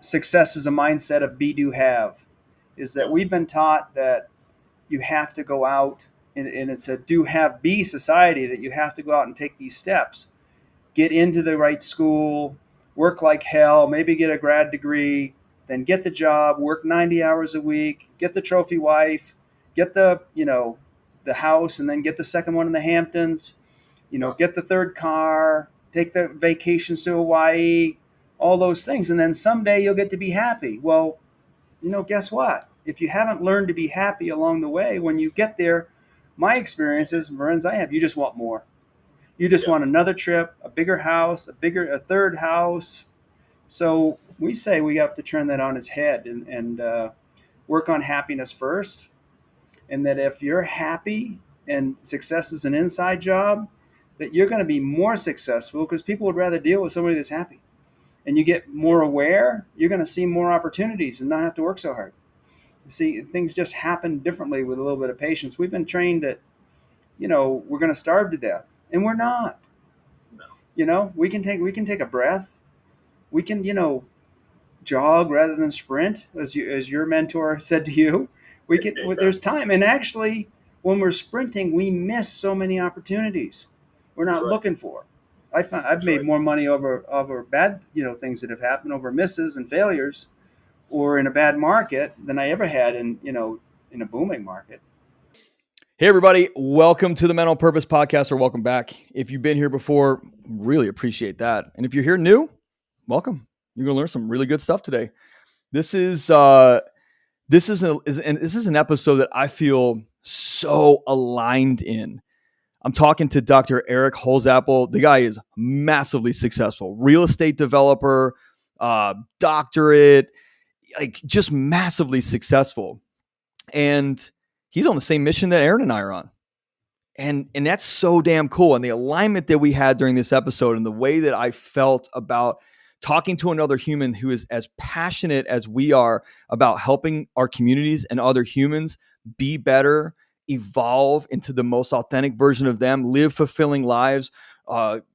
success is a mindset of be, do, have. Is that we've been taught that you have to go out, and it's a do, have, be society, that you have to go out and take these steps. Get into the right school, work like hell, maybe get a grad degree, then get the job, work 90 hours a week, get the trophy wife, get the house, and then get the second one in the Hamptons, get the third car, take the vacations to Hawaii, all those things. And then someday you'll get to be happy. Well, guess what? If you haven't learned to be happy along the way, when you get there, my experience is, friends I have, you just want more. You just want another trip, a bigger house, a third house. So we say we have to turn that on its head and work on happiness first. And that if you're happy and success is an inside job, that you're going to be more successful because people would rather deal with somebody that's happy. And you get more aware, you're going to see more opportunities and not have to work so hard. See, things just happen differently with a little bit of patience. We've been trained that, we're going to starve to death. And we're not. No. We can take a breath. We can, jog rather than sprint, as your mentor said to you. There's time. And actually, when we're sprinting, we miss so many opportunities we're not looking for. I've made more money over bad, things that have happened, over misses and failures, or in a bad market, than I ever had in a booming market. Hey, everybody. Welcome to the Mental Purpose Podcast, or welcome back. If you've been here before, really appreciate that. And if you're here new, welcome. You're going to learn some really good stuff today. This is an episode that I feel so aligned in. I'm talking to Dr. Eric Holsapple. The guy is massively successful. Real estate developer, doctorate, just massively successful. And he's on the same mission that Aaron and I are on. And that's so damn cool. And the alignment that we had during this episode and the way that I felt about talking to another human who is as passionate as we are about helping our communities and other humans be better, evolve into the most authentic version of them, live fulfilling lives,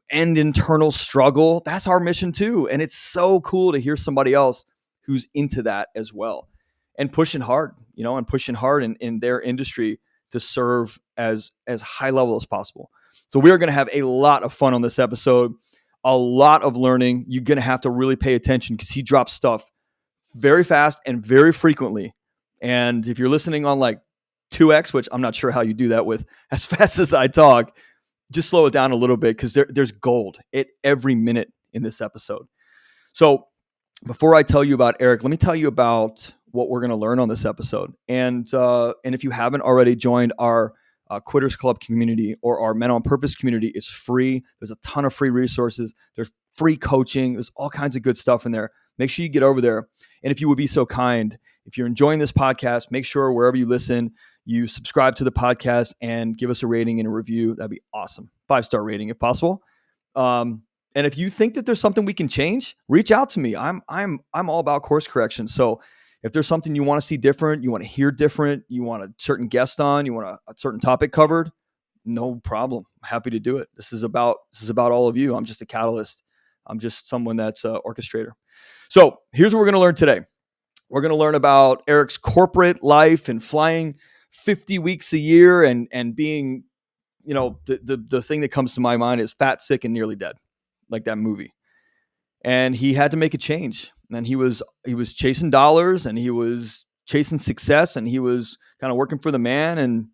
end internal struggle. That's our mission too. And it's so cool to hear somebody else who's into that as well and pushing hard, in their industry to serve as high level as possible. So we are going to have a lot of fun on this episode, a lot of learning. You're going to have to really pay attention because he drops stuff very fast and very frequently. And if you're listening on 2x, which I'm not sure how you do that with as fast as I talk, just slow it down a little bit because there's gold at every minute in this episode. So before I tell you about Eric, let me tell you about what we're going to learn on this episode. And if you haven't already joined our Quitters Club community or our Men on Purpose community, it's free. There's a ton of free resources. There's free coaching. There's all kinds of good stuff in there. Make sure you get over there. And if you would be so kind, if you're enjoying this podcast, make sure wherever you listen, you subscribe to the podcast and give us a rating and a review. That'd be awesome. 5-star rating if possible. And if you think that there's something we can change, reach out to me. I'm all about course correction. So if there's something you want to see different, you want to hear different, you want a certain guest on, you want a certain topic covered, no problem. I'm happy to do it. This is about all of you. I'm just a catalyst. I'm just someone that's an orchestrator. So here's what we're going to learn today. We're going to learn about Eric's corporate life and flying 50 weeks a year and being, the thing that comes to my mind is fat, sick, and nearly dead, like that movie. And he had to make a change. And he was chasing dollars and he was chasing success and he was kind of working for the man and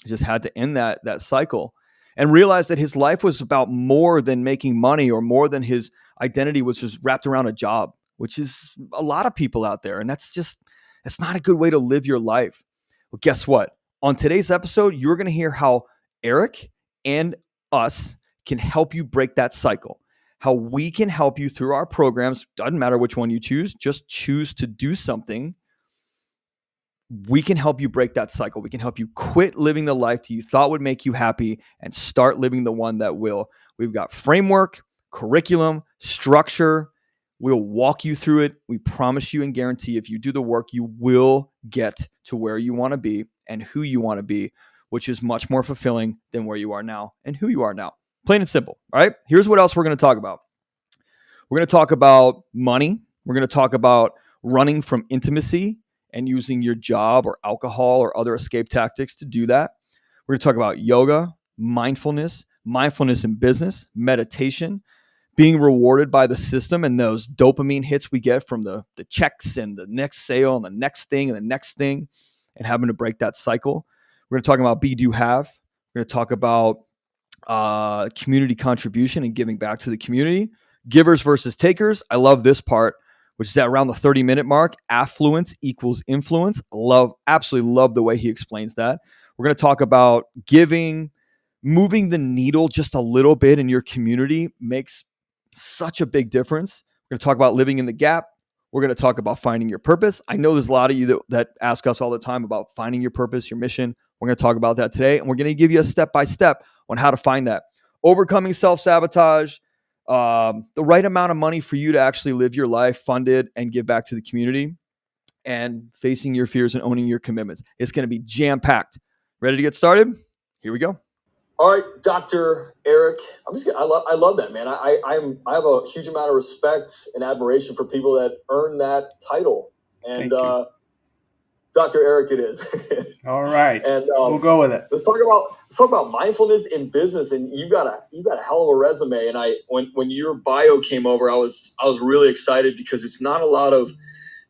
just had to end that cycle and realize that his life was about more than making money or more than his identity was just wrapped around a job, which is a lot of people out there. And that's not a good way to live your life. Well, guess what? On today's episode, you're going to hear how Eric and us can help you break that cycle. How we can help you through our programs. Doesn't matter which one you choose, just choose to do something. We can help you break that cycle. We can help you quit living the life that you thought would make you happy and start living the one that will. We've got framework, curriculum, structure. We'll walk you through it. We promise you and guarantee if you do the work, you will get to where you want to be and who you want to be, which is much more fulfilling than where you are now and who you are now. Plain and simple. All right. Here's what else we're going to talk about. We're going to talk about money. We're going to talk about running from intimacy and using your job or alcohol or other escape tactics to do that. We're going to talk about yoga, mindfulness, mindfulness in business, meditation, being rewarded by the system and those dopamine hits we get from the checks and the next sale and the next thing and the next thing, and having to break that cycle. We're going to talk about be, do, have. We're going to talk about community contribution and giving back to the community. Givers versus takers. I love this part, which is at around the 30-minute mark. Affluence equals influence. Absolutely love the way he explains that. We're going to talk about giving, moving the needle just a little bit in your community makes such a big difference. We're going to talk about living in the gap. We're going to talk about finding your purpose. I know there's a lot of you that ask us all the time about finding your purpose, your mission. We're going to talk about that today, and we're going to give you a step-by-step on how to find that. Overcoming self-sabotage, the right amount of money for you to actually live your life, fund it, and give back to the community, and facing your fears and owning your commitments. It's going to be jam-packed. Ready to get started? Here we go. All right, Dr. Eric. I love that, man. I have a huge amount of respect and admiration for people that earn that title. And Dr. Eric, it is. All right, and we'll go with it. Let's talk about mindfulness in business. And you got a hell of a resume. And when your bio came over, I was really excited because it's not a lot of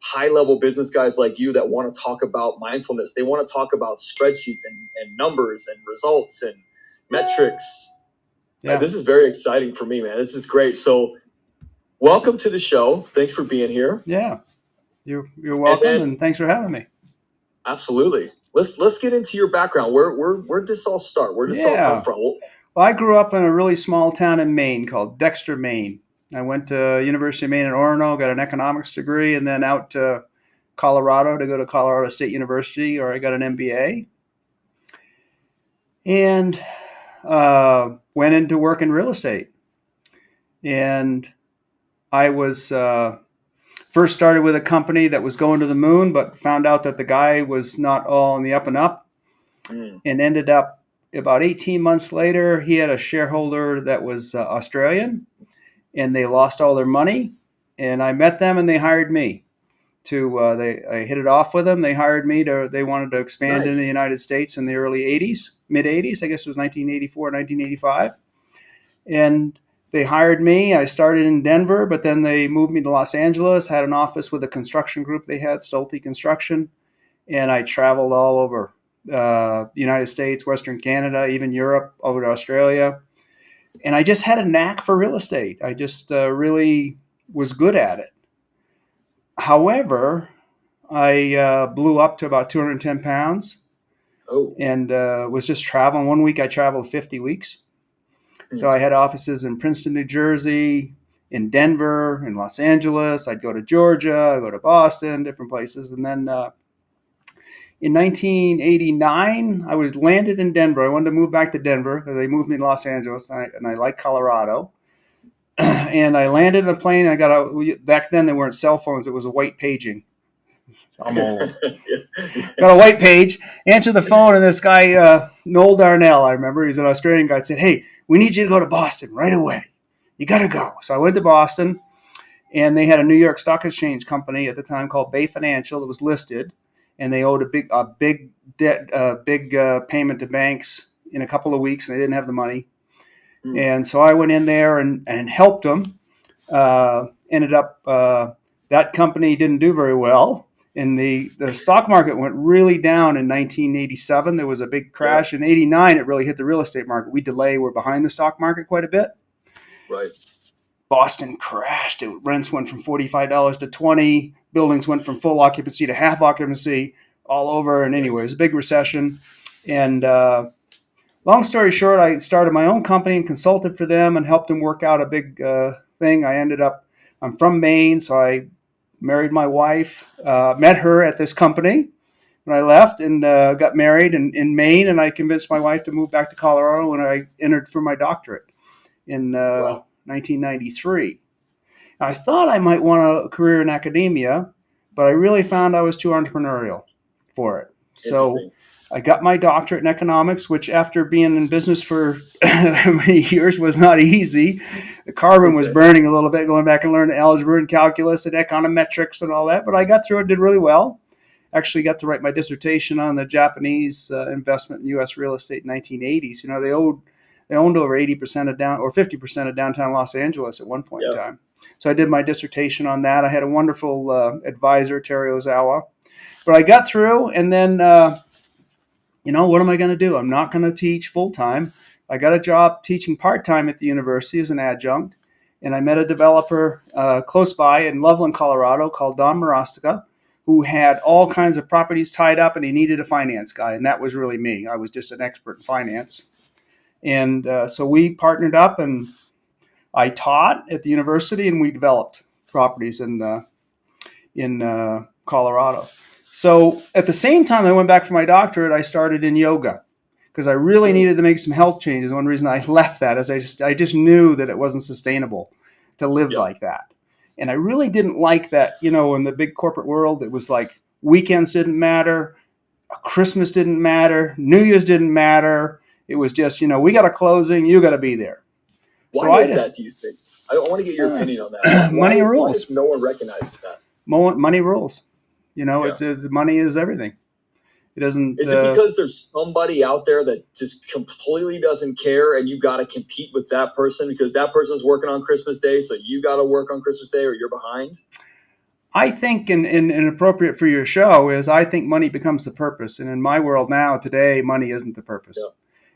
high-level business guys like you that want to talk about mindfulness. They want to talk about spreadsheets and numbers and results and metrics. Yeah. This is very exciting for me, man. This is great. So welcome to the show. Thanks for being here. Yeah, you're welcome, and thanks for having me. Absolutely. Let's get into your background. Where did this all start? Where did this all come from? Well, I grew up in a really small town in Maine called Dexter, Maine. I went to University of Maine in Orono, got an economics degree, and then out to Colorado to go to Colorado State University, where I got an MBA. And went into work in real estate. And I was first started with a company that was going to the moon, but found out that the guy was not all in the up and up, and ended up about 18 months later, he had a shareholder that was Australian, and they lost all their money. And I met them, and they hired me. I hit it off with them. They hired me they wanted to expand in the United States in the early 80s, mid 80s. I guess it was 1984, 1985. And they hired me. I started in Denver, but then they moved me to Los Angeles, had an office with a construction group they had, Stolte Construction. And I traveled all over the United States, Western Canada, even Europe, over to Australia. And I just had a knack for real estate. I just really was good at it. However, I blew up to about 210 pounds and was just traveling. One week I traveled 50 weeks. So I had offices in Princeton, New Jersey, in Denver, in Los Angeles. I'd go to Georgia, I'd go to Boston, different places. And then in 1989, I was landed in Denver. I wanted to move back to Denver because they moved me to Los Angeles, and I like Colorado. And I landed in a plane. Back then there weren't cell phones. It was a white paging. I'm old. Got a white page. Answered the phone, and this guy, Noel Darnell, I remember, he's an Australian guy, said, "Hey, we need you to go to Boston right away. You got to go." So I went to Boston, and they had a New York Stock Exchange company at the time called Bay Financial that was listed, and they owed a big payment to banks in a couple of weeks, and they didn't have the money. And so I went in there and helped them. Ended up that company didn't do very well. And the stock market went really down in 1987. There was a big crash. In 89, it really hit the real estate market. We're behind the stock market quite a bit. Right. Boston crashed. Rents went from $45 to $20. Buildings went from full occupancy to half occupancy all over. And anyway, it was a big recession. And long story short, I started my own company and consulted for them and helped them work out a big thing. I'm from Maine, so I married my wife, met her at this company when I left, and got married in Maine, and I convinced my wife to move back to Colorado when I entered for my doctorate in 1993. I thought I might want a career in academia, but I really found I was too entrepreneurial for it. So I got my doctorate in economics, which after being in business for many years was not easy. The carbon was burning a little bit, going back and learning algebra and calculus and econometrics and all that. But I got through it, did really well. Actually got to write my dissertation on the Japanese investment in U.S. real estate in 1980s. You know, they owned over 80% of 50% of downtown Los Angeles at one point in time. So I did my dissertation on that. I had a wonderful advisor, Terry Ozawa. But I got through, and then what am I going to do? I'm not going to teach full time. I got a job teaching part time at the university as an adjunct, and I met a developer close by in Loveland, Colorado, called Don Marostica, who had all kinds of properties tied up, and he needed a finance guy, and that was really me. I was just an expert in finance, and so we partnered up, and I taught at the university, and we developed properties in Colorado. So at the same time I went back for my doctorate, I started in yoga because I really needed to make some health changes. One reason I left that is I just knew that it wasn't sustainable to live like that. And I really didn't like that, in the big corporate world, it was like weekends didn't matter, Christmas didn't matter, New Year's didn't matter. It was just, we got a closing, you got to be there. Why is that, do you think? I want to get your opinion on that. Money rules. Why does no one recognize that? Money rules. Money is everything. It doesn't. Is it because there's somebody out there that just completely doesn't care, and you got to compete with that person because that person's working on Christmas Day, so you got to work on Christmas Day, or you're behind? I think, and appropriate for your show is, I think money becomes the purpose, and in my world now today, money isn't the purpose.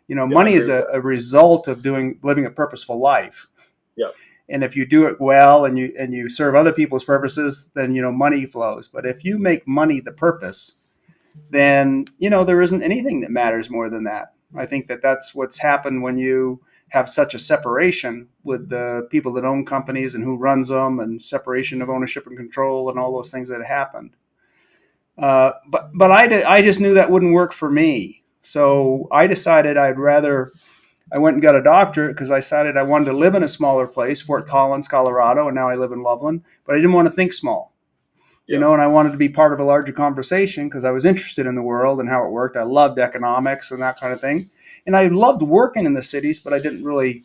Money is a result of living a purposeful life. Yeah. And if you do it well and you serve other people's purposes, then money flows. But if you make money the purpose, then there isn't anything that matters more than that. I think that's what's happened when you have such a separation with the people that own companies and who runs them, and separation of ownership and control and all those things that happened. But I just knew that wouldn't work for me. So I decided I went and got a doctorate because I decided I wanted to live in a smaller place, Fort Collins, Colorado, and now I live in Loveland. But I didn't want to think small, and I wanted to be part of a larger conversation because I was interested in the world and how it worked. I loved economics and that kind of thing. And I loved working in the cities, but I didn't really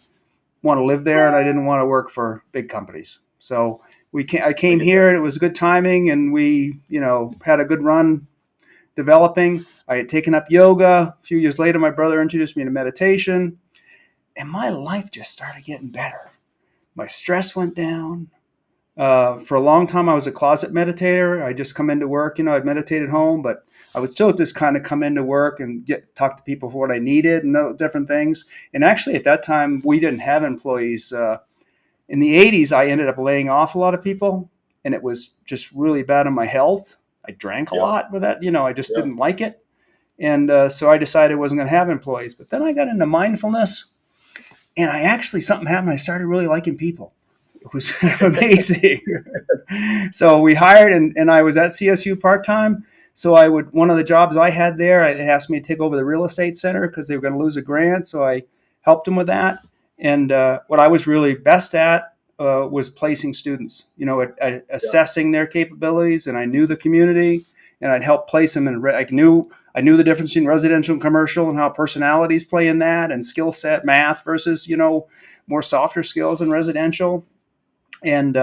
want to live there, and I didn't want to work for big companies. So I came here, and it was good timing, and we, had a good run developing. I had taken up yoga. A few years later, my brother introduced me to meditation. And my life just started getting better. My stress went down. For a long time, I was a closet meditator. I just come into work, I'd meditate at home, but I would still just kind of come into work and talk to people for what I needed and different things. And actually, at that time, we didn't have employees. In the 80s, I ended up laying off a lot of people, and it was just really bad on my health. I drank a lot with that. I just didn't like it. And so I decided I wasn't going to have employees. But then I got into mindfulness. And something happened. I started really liking people. It was amazing. So we hired, and I was at CSU part-time. So one of the jobs I had there, it asked me to take over the real estate center because they were going to lose a grant. So I helped them with that. And what I was really best at was placing students, at assessing their capabilities. And I knew the community, and I'd help place them in. I knew the difference between residential and commercial and how personalities play in that, and skill set, math versus, more softer skills in residential. And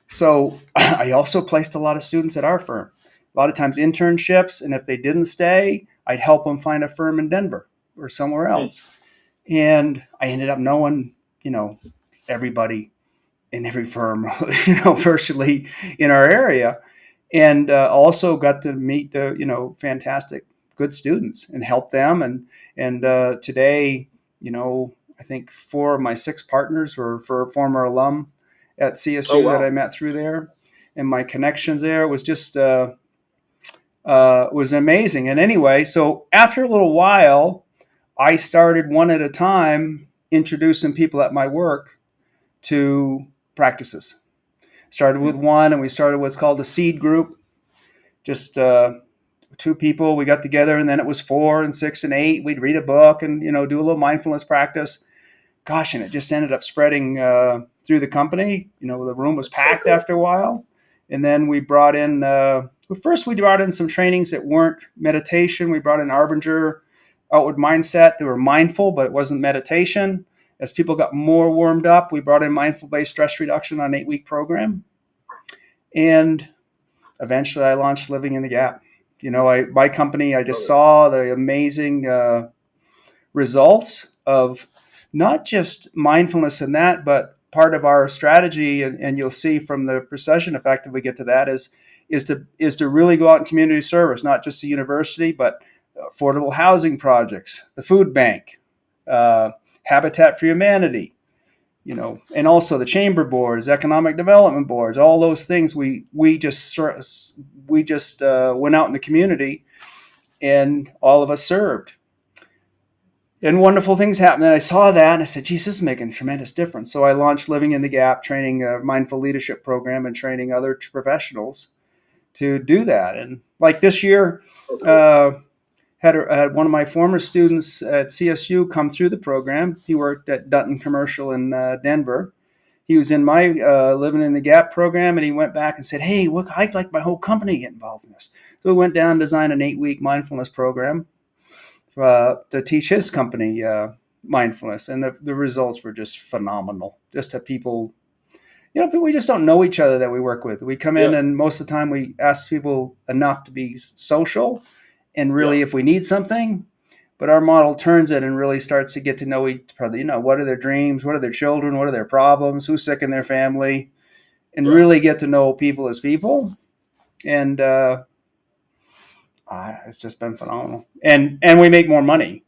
so I also placed a lot of students at our firm, a lot of times internships. And if they didn't stay, I'd help them find a firm in Denver or somewhere else. And I ended up knowing, everybody in every firm, virtually in our area. And also got to meet the, fantastic, good students and help them. And today, I think 4 of my 6 partners were former alum at CSU that I met through there. And my connections there was just was amazing. And anyway, so after a little while, I started one at a time introducing people at my work to practices. Started with one, and we started what's called a seed group. Just 2 people, we got together, and then it was 4 and 6 and 8. We'd read a book and, do a little mindfulness practice. And it just ended up spreading through the company. The room was packed after a while. And then we brought in, first we brought in some trainings that weren't meditation. We brought in Arbinger, outward mindset. They were mindful, but it wasn't meditation. As people got more warmed up, we brought in mindful-based stress reduction on an 8-week program. And eventually I launched Living in the Gap. My company, I just saw the amazing results of not just mindfulness in that, but part of our strategy, and you'll see from the procession effect, if we get to that, is to really go out in community service, not just the university, but affordable housing projects, the food bank, Habitat for Humanity, and also the chamber boards, economic development boards, all those things. We just went out in the community, and all of us served. And wonderful things happened. And I saw that and I said, geez, this is making a tremendous difference. So I launched Living in the Gap, training a mindful leadership program and training other professionals to do that. And like this year, had one of my former students at CSU come through the program. He worked at Dutton Commercial in Denver. He was in my Living in the Gap program, and he went back and said, hey, I'd like my whole company to get involved in this. So we went down and designed an 8-week mindfulness program to teach his company mindfulness, and the results were just phenomenal. Just to people, we just don't know each other that we work with. We come in, and most of the time we ask people enough to be social, and really if we need something, but our model turns it and really starts to get to know each other. What are their dreams? What are their children? What are their problems? Who's sick in their family? And really get to know people as people. And it's just been phenomenal. And we make more money.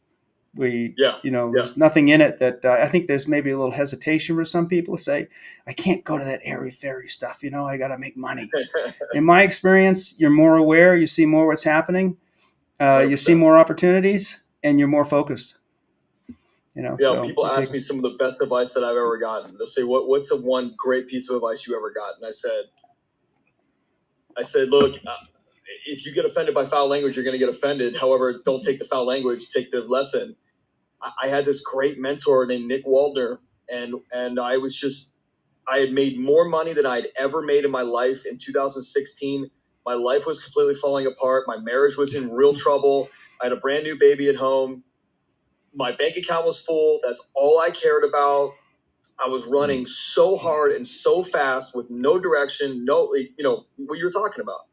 There's nothing in it that I think there's maybe a little hesitation for some people to say, I can't go to that airy-fairy stuff. I got to make money. In my experience, you're more aware. You see more what's happening. You see more opportunities, and you're more focused. People ask me some of the best advice that I've ever gotten. They'll say, what's the one great piece of advice you ever got? And I said, look, if you get offended by foul language, you're going to get offended. However, don't take the foul language, take the lesson. I had this great mentor named Nick Waldner, and I had made more money than I'd ever made in my life in 2016. My life was completely falling apart. My marriage was in real trouble. I had a brand new baby at home. My bank account was full. That's all I cared about. I was running so hard and so fast with no direction, what you're talking about.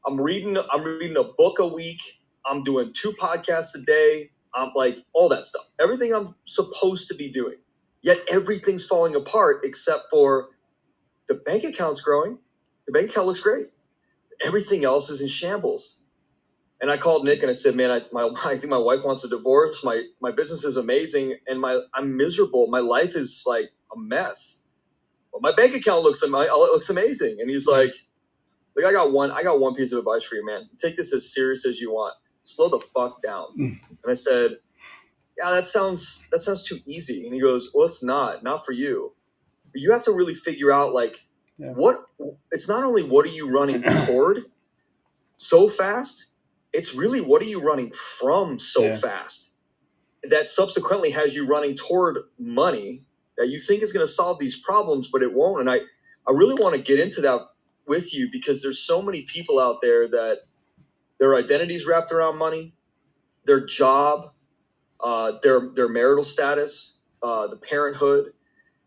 I'm reading a book a week. I'm doing 2 podcasts a day. I'm like all that stuff, everything I'm supposed to be doing. Yet everything's falling apart except for the bank account's growing. The bank account looks great. Everything else is in shambles. And I called Nick and I said, man, I think my wife wants a divorce. My business is amazing, and I'm miserable. My life is like a mess. But my bank account looks amazing. And he's like, look, I got one piece of advice for you, man. Take this as serious as you want. Slow the fuck down. And I said, yeah, that sounds too easy. And he goes, well, it's not for you. But you have to really figure out it's not only what are you running toward so fast, it's really what are you running from so fast that subsequently has you running toward money that you think is going to solve these problems, but it won't. And I really want to get into that with you because there's so many people out there that their identity's wrapped around money, their job, their marital status, the parenthood,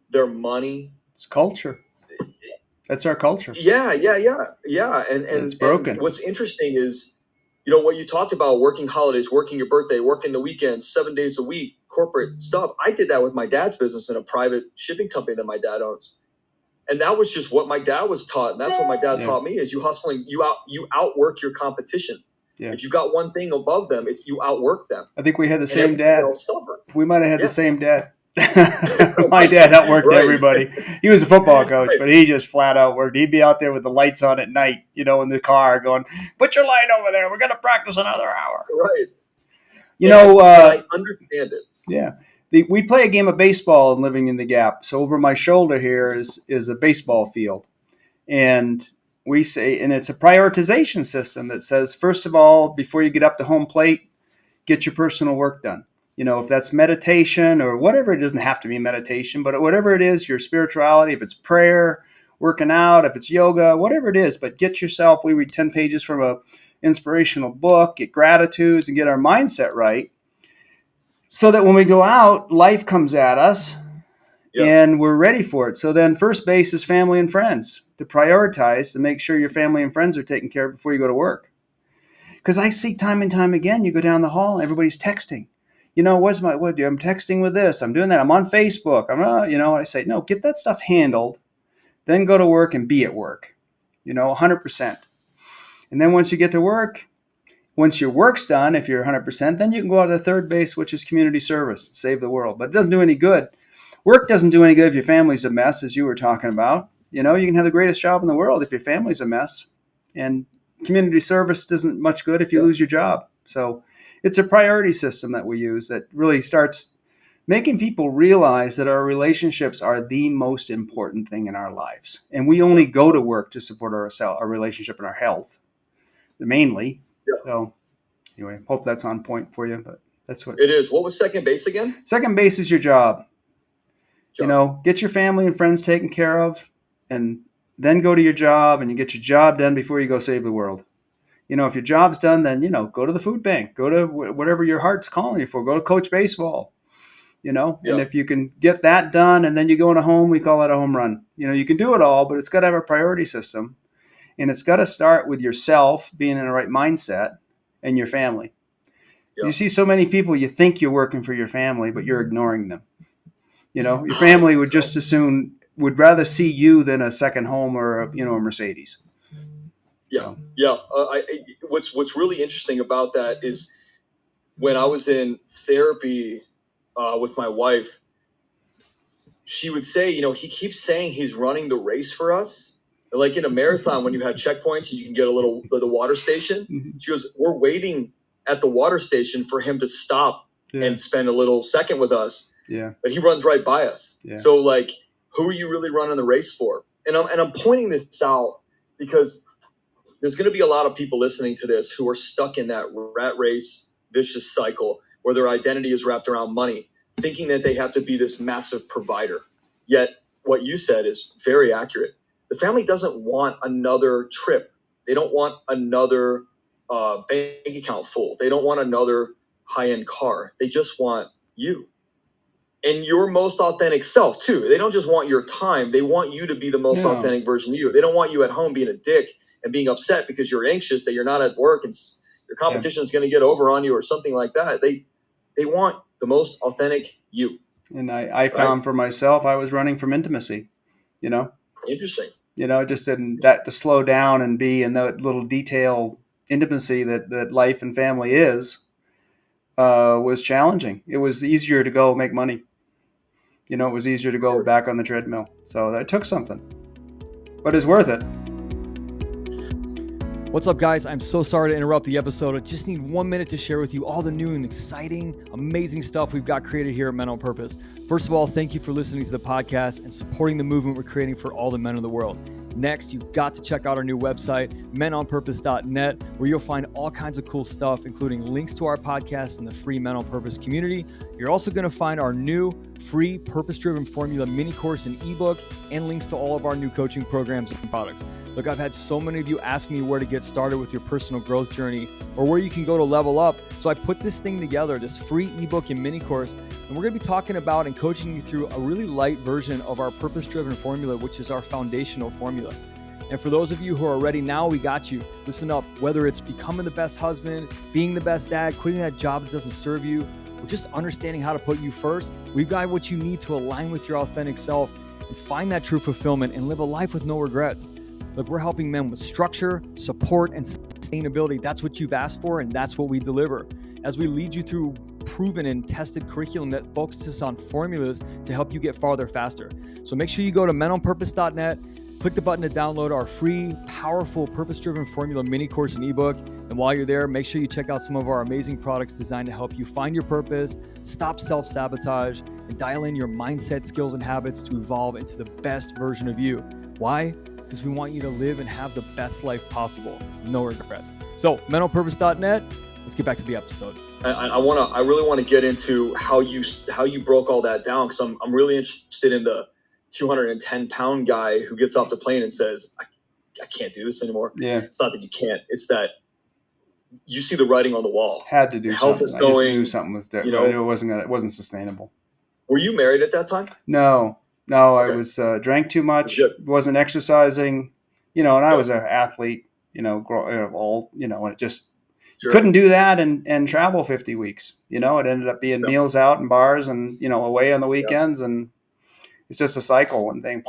their money. It's culture. That's our culture. Yeah. And it's broken. And what's interesting is, what you talked about, working holidays, working your birthday, working the weekends, 7 days a week, corporate stuff. I did that with my dad's business in a private shipping company that my dad owns. And that was just what my dad was taught. And that's what my dad taught me is you hustling, you outwork your competition. Yeah. If you got one thing above them, it's you outwork them. I think we had the same dad. We might have had the same dad. My dad outworked everybody. He was a football coach, but he just flat out worked. He'd be out there with the lights on at night, in the car going, put your light over there. We're going to practice another hour. Right. I understand it. Yeah. We play a game of baseball in Living in the Gap. So over my shoulder here is a baseball field. And we say, and it's a prioritization system that says, first of all, before you get up to home plate, get your personal work done. If that's meditation or whatever, it doesn't have to be meditation, but whatever it is, your spirituality, if it's prayer, working out, if it's yoga, whatever it is, but get yourself, we read 10 pages from a inspirational book, get gratitudes and get our mindset right so that when we go out, life comes at us and we're ready for it. So then first base is family and friends, to prioritize, to make sure your family and friends are taken care of before you go to work. Because I see time and time again, you go down the hall, everybody's texting. I'm texting with this, I'm doing that, I'm on Facebook, I say, no, get that stuff handled, then go to work and be at work, 100%. And then once you get to work, once your work's done, if you're 100%, then you can go out to the third base, which is community service, save the world. But it doesn't do any good. Work doesn't do any good if your family's a mess, as you were talking about. You can have the greatest job in the world if your family's a mess. And community service isn't much good if you lose your job. So it's a priority system that we use that really starts making people realize that our relationships are the most important thing in our lives. And we only go to work to support our relationship and our health, mainly. Yeah. So anyway, hope that's on point for you, but that's what it is. What was second base again? Second base is your job. Get your family and friends taken care of, and then go to your job, and you get your job done before you go save the world. If your job's done, then, go to the food bank, go to whatever your heart's calling you for, go to coach baseball, and if you can get that done and then you go in a home, we call that a home run. You can do it all, but it's got to have a priority system, and it's got to start with yourself being in the right mindset and your family. You see so many people, you think you're working for your family, but you're ignoring them. Your family would just as soon would rather see you than a second home or a Mercedes. Yeah. What's really interesting about that is when I was in therapy with my wife, she would say, he keeps saying he's running the race for us. Like in a marathon, when you have checkpoints, you can get the water station. Mm-hmm. She goes, we're waiting at the water station for him to stop and spend a little second with us. Yeah. But he runs right by us. Yeah. So who are you really running the race for? And I'm pointing this out because there's going to be a lot of people listening to this who are stuck in that rat race, vicious cycle where their identity is wrapped around money, thinking that they have to be this massive provider. Yet what you said is very accurate. The family doesn't want another trip. They don't want another bank account full. They don't want another high-end car. They just want you and your most authentic self too. They don't just want your time. They want you to be the most authentic version of you. They don't want you at home being a dick and being upset because you're anxious that you're not at work and your competition is going to get over on you or something like that. They want the most authentic you. And I found for myself, I was running from intimacy, Interesting. Just in that to slow down and be in that little detail intimacy that life and family is, was challenging. It was easier to go make money. It was easier to go back on the treadmill. So that took something, but it's worth it. What's up, guys? I'm so sorry to interrupt the episode. I just need 1 minute to share with you all the new and exciting, amazing stuff we've got created here at Men on Purpose. First of all, thank you for listening to the podcast and supporting the movement we're creating for all the men of the world. Next, you've got to check out our new website, menonpurpose.net, where you'll find all kinds of cool stuff, including links to our podcast and the free Men on Purpose community. You're also going to find our new free purpose-driven formula mini course and ebook and links to all of our new coaching programs and products. Look, I've had so many of you ask me where to get started with your personal growth journey or where you can go to level up. So I put this thing together, this free ebook and mini course, and we're going to be talking about and coaching you through a really light version of our purpose-driven formula, which is our foundational formula. And for those of you who are ready now, we got you. Listen up, whether it's becoming the best husband, being the best dad, quitting that job that doesn't serve you, or just understanding how to put you first, we've got what you need to align with your authentic self and find that true fulfillment and live a life with no regrets. Look, we're helping men with structure, support, and sustainability. That's what you've asked for, and that's what we deliver. As we lead you through proven and tested curriculum that focuses on formulas to help you get farther faster. So make sure you go to menonpurpose.net, click the button to download our free, powerful, purpose-driven formula mini course and ebook. And while you're there, make sure you check out some of our amazing products designed to help you find your purpose, stop self-sabotage, and dial in your mindset, skills, and habits to evolve into the best version of you. Why? Because we want you to live and have the best life possible. No regrets. So, menonpurpose.net, let's get back to the episode. I really want to get into how you broke all that down, because I'm really interested in the 210-pound guy who gets off the plane and says, I can't do this anymore. Yeah. It's not that you can't. It's that you see the writing on the wall. Had to do The health something. is I just knew going, something was different. you know. It wasn't sustainable. Were you married at that time? No. Okay. I was drank too much. Good. Wasn't exercising. And I Good. was an athlete. And it just Sure. couldn't do that and travel 50 weeks. It ended up being meals out in bars and away on the weekends, and it's just a cycle and thing.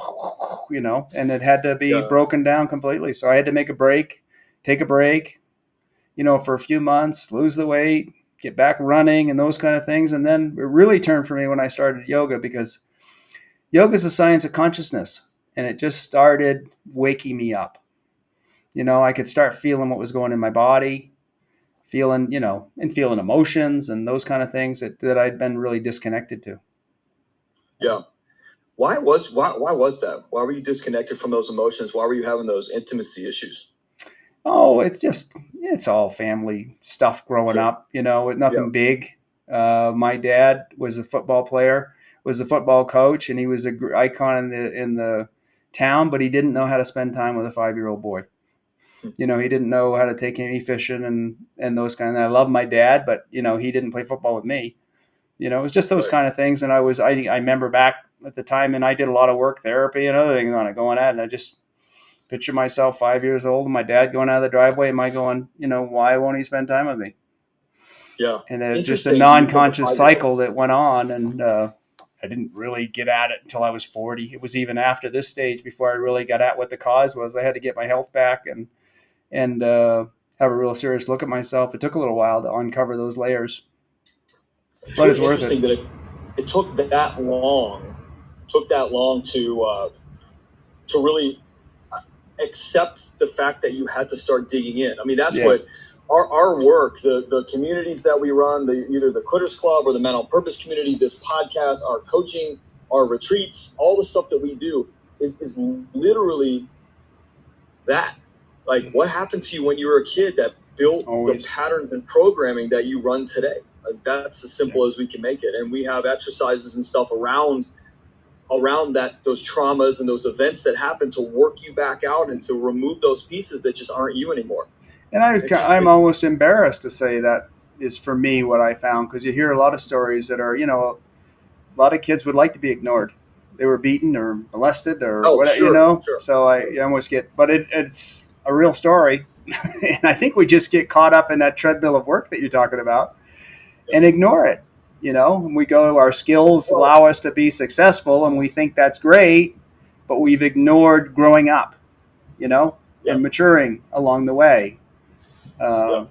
And it had to be broken down completely. So I had to take a break, for a few months, lose the weight, get back running and those kind of things. And then it really turned for me when I started yoga, because yoga is a science of consciousness, and it just started waking me up. I could start feeling what was going in my body, feeling emotions and those kind of things that I'd been really disconnected to. Yeah. Why was that? Why were you disconnected from those emotions? Why were you having those intimacy issues? Oh, it's all family stuff growing up, nothing big. My dad was a football player, was a football coach, and he was an icon in the town, but he didn't know how to spend time with a 5-year-old boy. He didn't know how to take me fishing and those kind of. I love my dad, but he didn't play football with me. It was just those kind of things. And I remember back at the time, and I did a lot of work therapy and other things on it going at, and I just picture myself 5 years old and my dad going out of the driveway, and I going, why won't he spend time with me? Yeah. And it's just a non-conscious cycle that went on, and I didn't really get at it until I was 40. It was even after this stage before I really got at what the cause was. I had to get my health back and have a real serious look at myself. It took a little while to uncover those layers, but it's worth it. That it took that long. To really accept the fact that you had to start digging in. I mean, that's what our work, the communities that we run, either the Quitters Club or the Men on Purpose community, this podcast, our coaching, our retreats, all the stuff that we do is literally that. Like, what happened to you when you were a kid that built the patterns and programming that you run today? Like, that's as simple as we can make it. And we have exercises and stuff around those traumas and those events that happen to work you back out and to remove those pieces that just aren't you anymore. And I'm almost embarrassed to say that is, for me, what I found, because you hear a lot of stories that are, a lot of kids would like to be ignored. They were beaten or molested or whatever, Sure. So I almost but it's a real story. And I think we just get caught up in that treadmill of work that you're talking about and ignore it. We go, our skills allow us to be successful, and we think that's great, but we've ignored growing up, and maturing along the way. And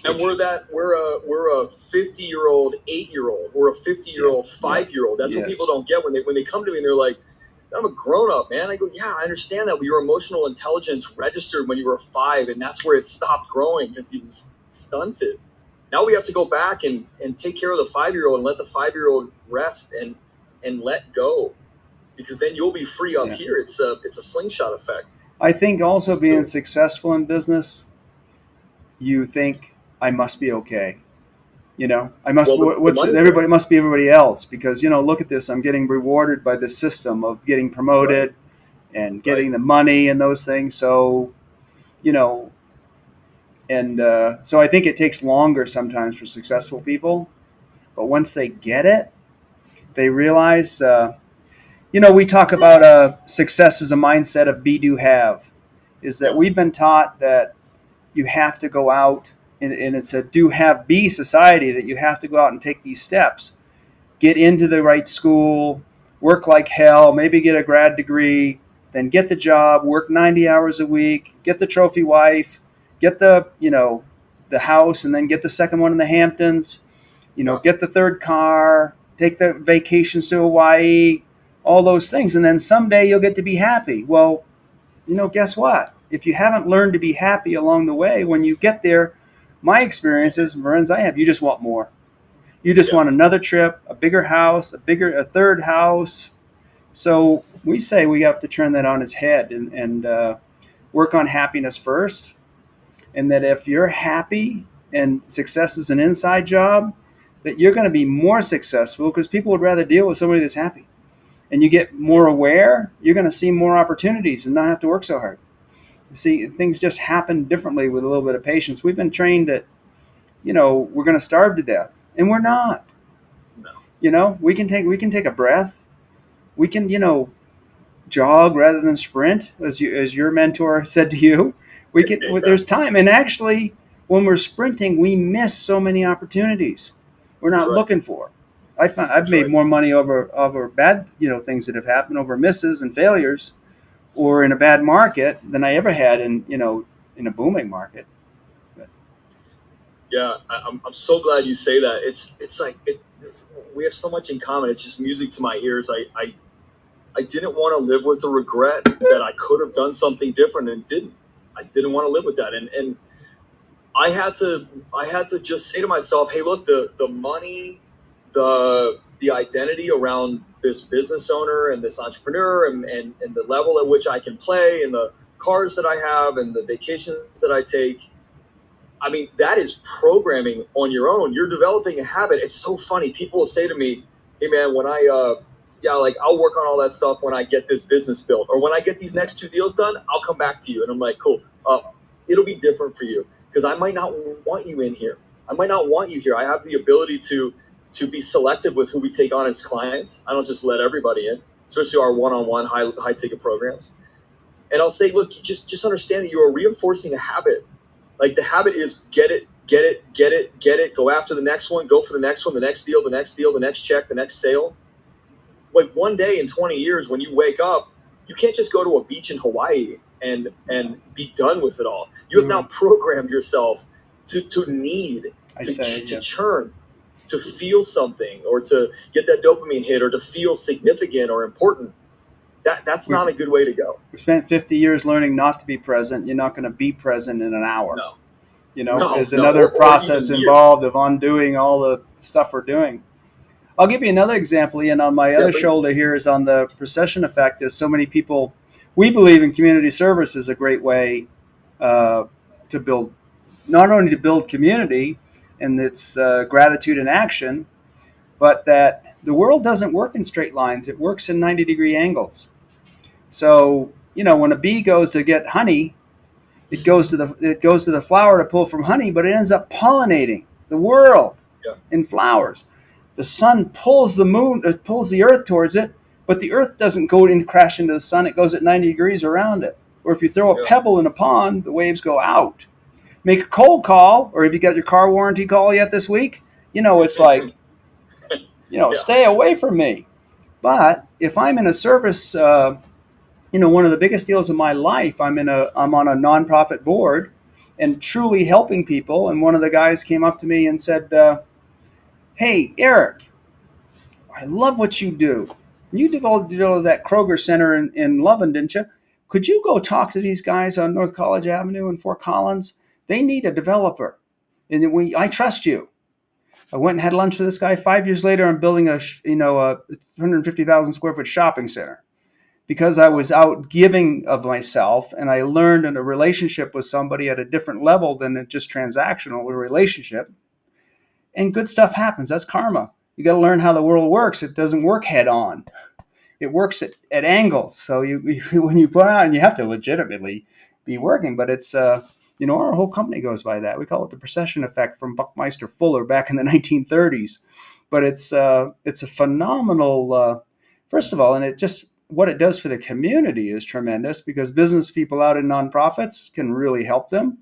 we're a 50-year-old 8-year-old. We're a 50-year-old 5-year-old. That's what people don't get when they come to me and they're like, I'm a grown up, man. I go, yeah, I understand that, but your emotional intelligence registered when you were 5, and that's where it stopped growing because you was stunted. Now we have to go back and take care of the 5-year-old and let the 5-year-old rest and let go, because then you'll be free up here. It's a slingshot effect. I think also being successful in business, you think I must be okay. I must. Everybody must be everybody else, because look at this. I'm getting rewarded by the system of getting promoted and getting the money and those things. So, and so I think it takes longer sometimes for successful people, but once they get it, they realize. We talk about success as a mindset of be, do, have. Is that we've been taught that you have to go out, and it's a do, have, be society, that you have to go out and take these steps, get into the right school, work like hell, maybe get a grad degree, then get the job, work 90 hours a week, get the trophy wife, get the house, and then get the second one in the Hamptons, get the third car, take the vacations to Hawaii, all those things. And then someday you'll get to be happy. Well, guess what? If you haven't learned to be happy along the way, when you get there, my experiences, friends I have, you just want more. You just want another trip, a bigger house, a third house. So we say we have to turn that on its head and work on happiness first. And that if you're happy and success is an inside job, that you're going to be more successful, because people would rather deal with somebody that's happy. and you get more aware, you're going to see more opportunities and not have to work so hard. See, things just happen differently with a little bit of patience. We've been trained that, we're going to starve to death, and we're not. No. We can take a breath. We can, jog rather than sprint, as your mentor said to you. We can. Yeah. There's time, and actually, when we're sprinting, we miss so many opportunities we're not That's right. looking for. I've That's made right. more money over bad things that have happened, over misses and failures, or in a bad market than I ever had in a booming market. Yeah, I'm so glad you say that. It's like we have so much in common. It's just music to my ears. I didn't want to live with the regret that I could have done something different and didn't. I didn't want to live with that, and I had to just say to myself, hey, look, the money, the identity around this business owner and this entrepreneur, and the level at which I can play, and the cars that I have, and the vacations that I take. I mean, that is programming on your own. You're developing a habit. It's so funny. People will say to me, hey, man, when I'll work on all that stuff when I get this business built, or when I get these next 2 deals done, I'll come back to you. And I'm like, cool. It'll be different for you because I might not want you in here. I might not want you here. I have the ability to be selective with who we take on as clients. I don't just let everybody in, especially our one-on-one high ticket programs. And I'll say, look, just understand that you are reinforcing a habit. Like the habit is get it, go after the next one, go for the next one, the next deal, the next check, the next sale. Like one day in 20 years, when you wake up, you can't just go to a beach in Hawaii and be done with it all. You have now programmed yourself to need, to churn, to feel something, or to get that dopamine hit, or to feel significant or important. That's not a good way to go. We spent 50 years learning not to be present. You're not going to be present in an hour. There's another process involved of undoing all the stuff we're doing. I'll give you another example, Ian. On my other shoulder here is on the procession effect. There's so many people. We believe in community service is a great way to build, not only to build community and its gratitude in action, but that the world doesn't work in straight lines. It works in 90-degree angles. So, when a bee goes to get honey, it goes to the flower to pull from honey, but it ends up pollinating the world in flowers. The sun pulls the earth towards it, but the earth doesn't go and crash into the sun. It goes at 90 degrees around it. Or if you throw a pebble in a pond, the waves go out. Make a cold call, or have you got your car warranty call yet this week? It's like, stay away from me. But if I'm in a service, one of the biggest deals of my life, I'm on a nonprofit board and truly helping people. And one of the guys came up to me and said, hey, Eric, I love what you do. You developed that Kroger Center in Loveland, didn't you? Could you go talk to these guys on North College Avenue in Fort Collins? They need a developer. And I trust you. I went and had lunch with this guy. 5 years later, I'm building a 150,000 square foot shopping center because I was out giving of myself, and I learned in a relationship with somebody at a different level than just transactional relationship. And good stuff happens. That's karma. You got to learn how the world works. It doesn't work head on. It works at angles. So when you put out, and you have to legitimately be working, but it's our whole company goes by that. We call it the procession effect from Buckminster Fuller back in the 1930s. But it's a phenomenal, first of all, and what it does for the community is tremendous because business people out in nonprofits can really help them.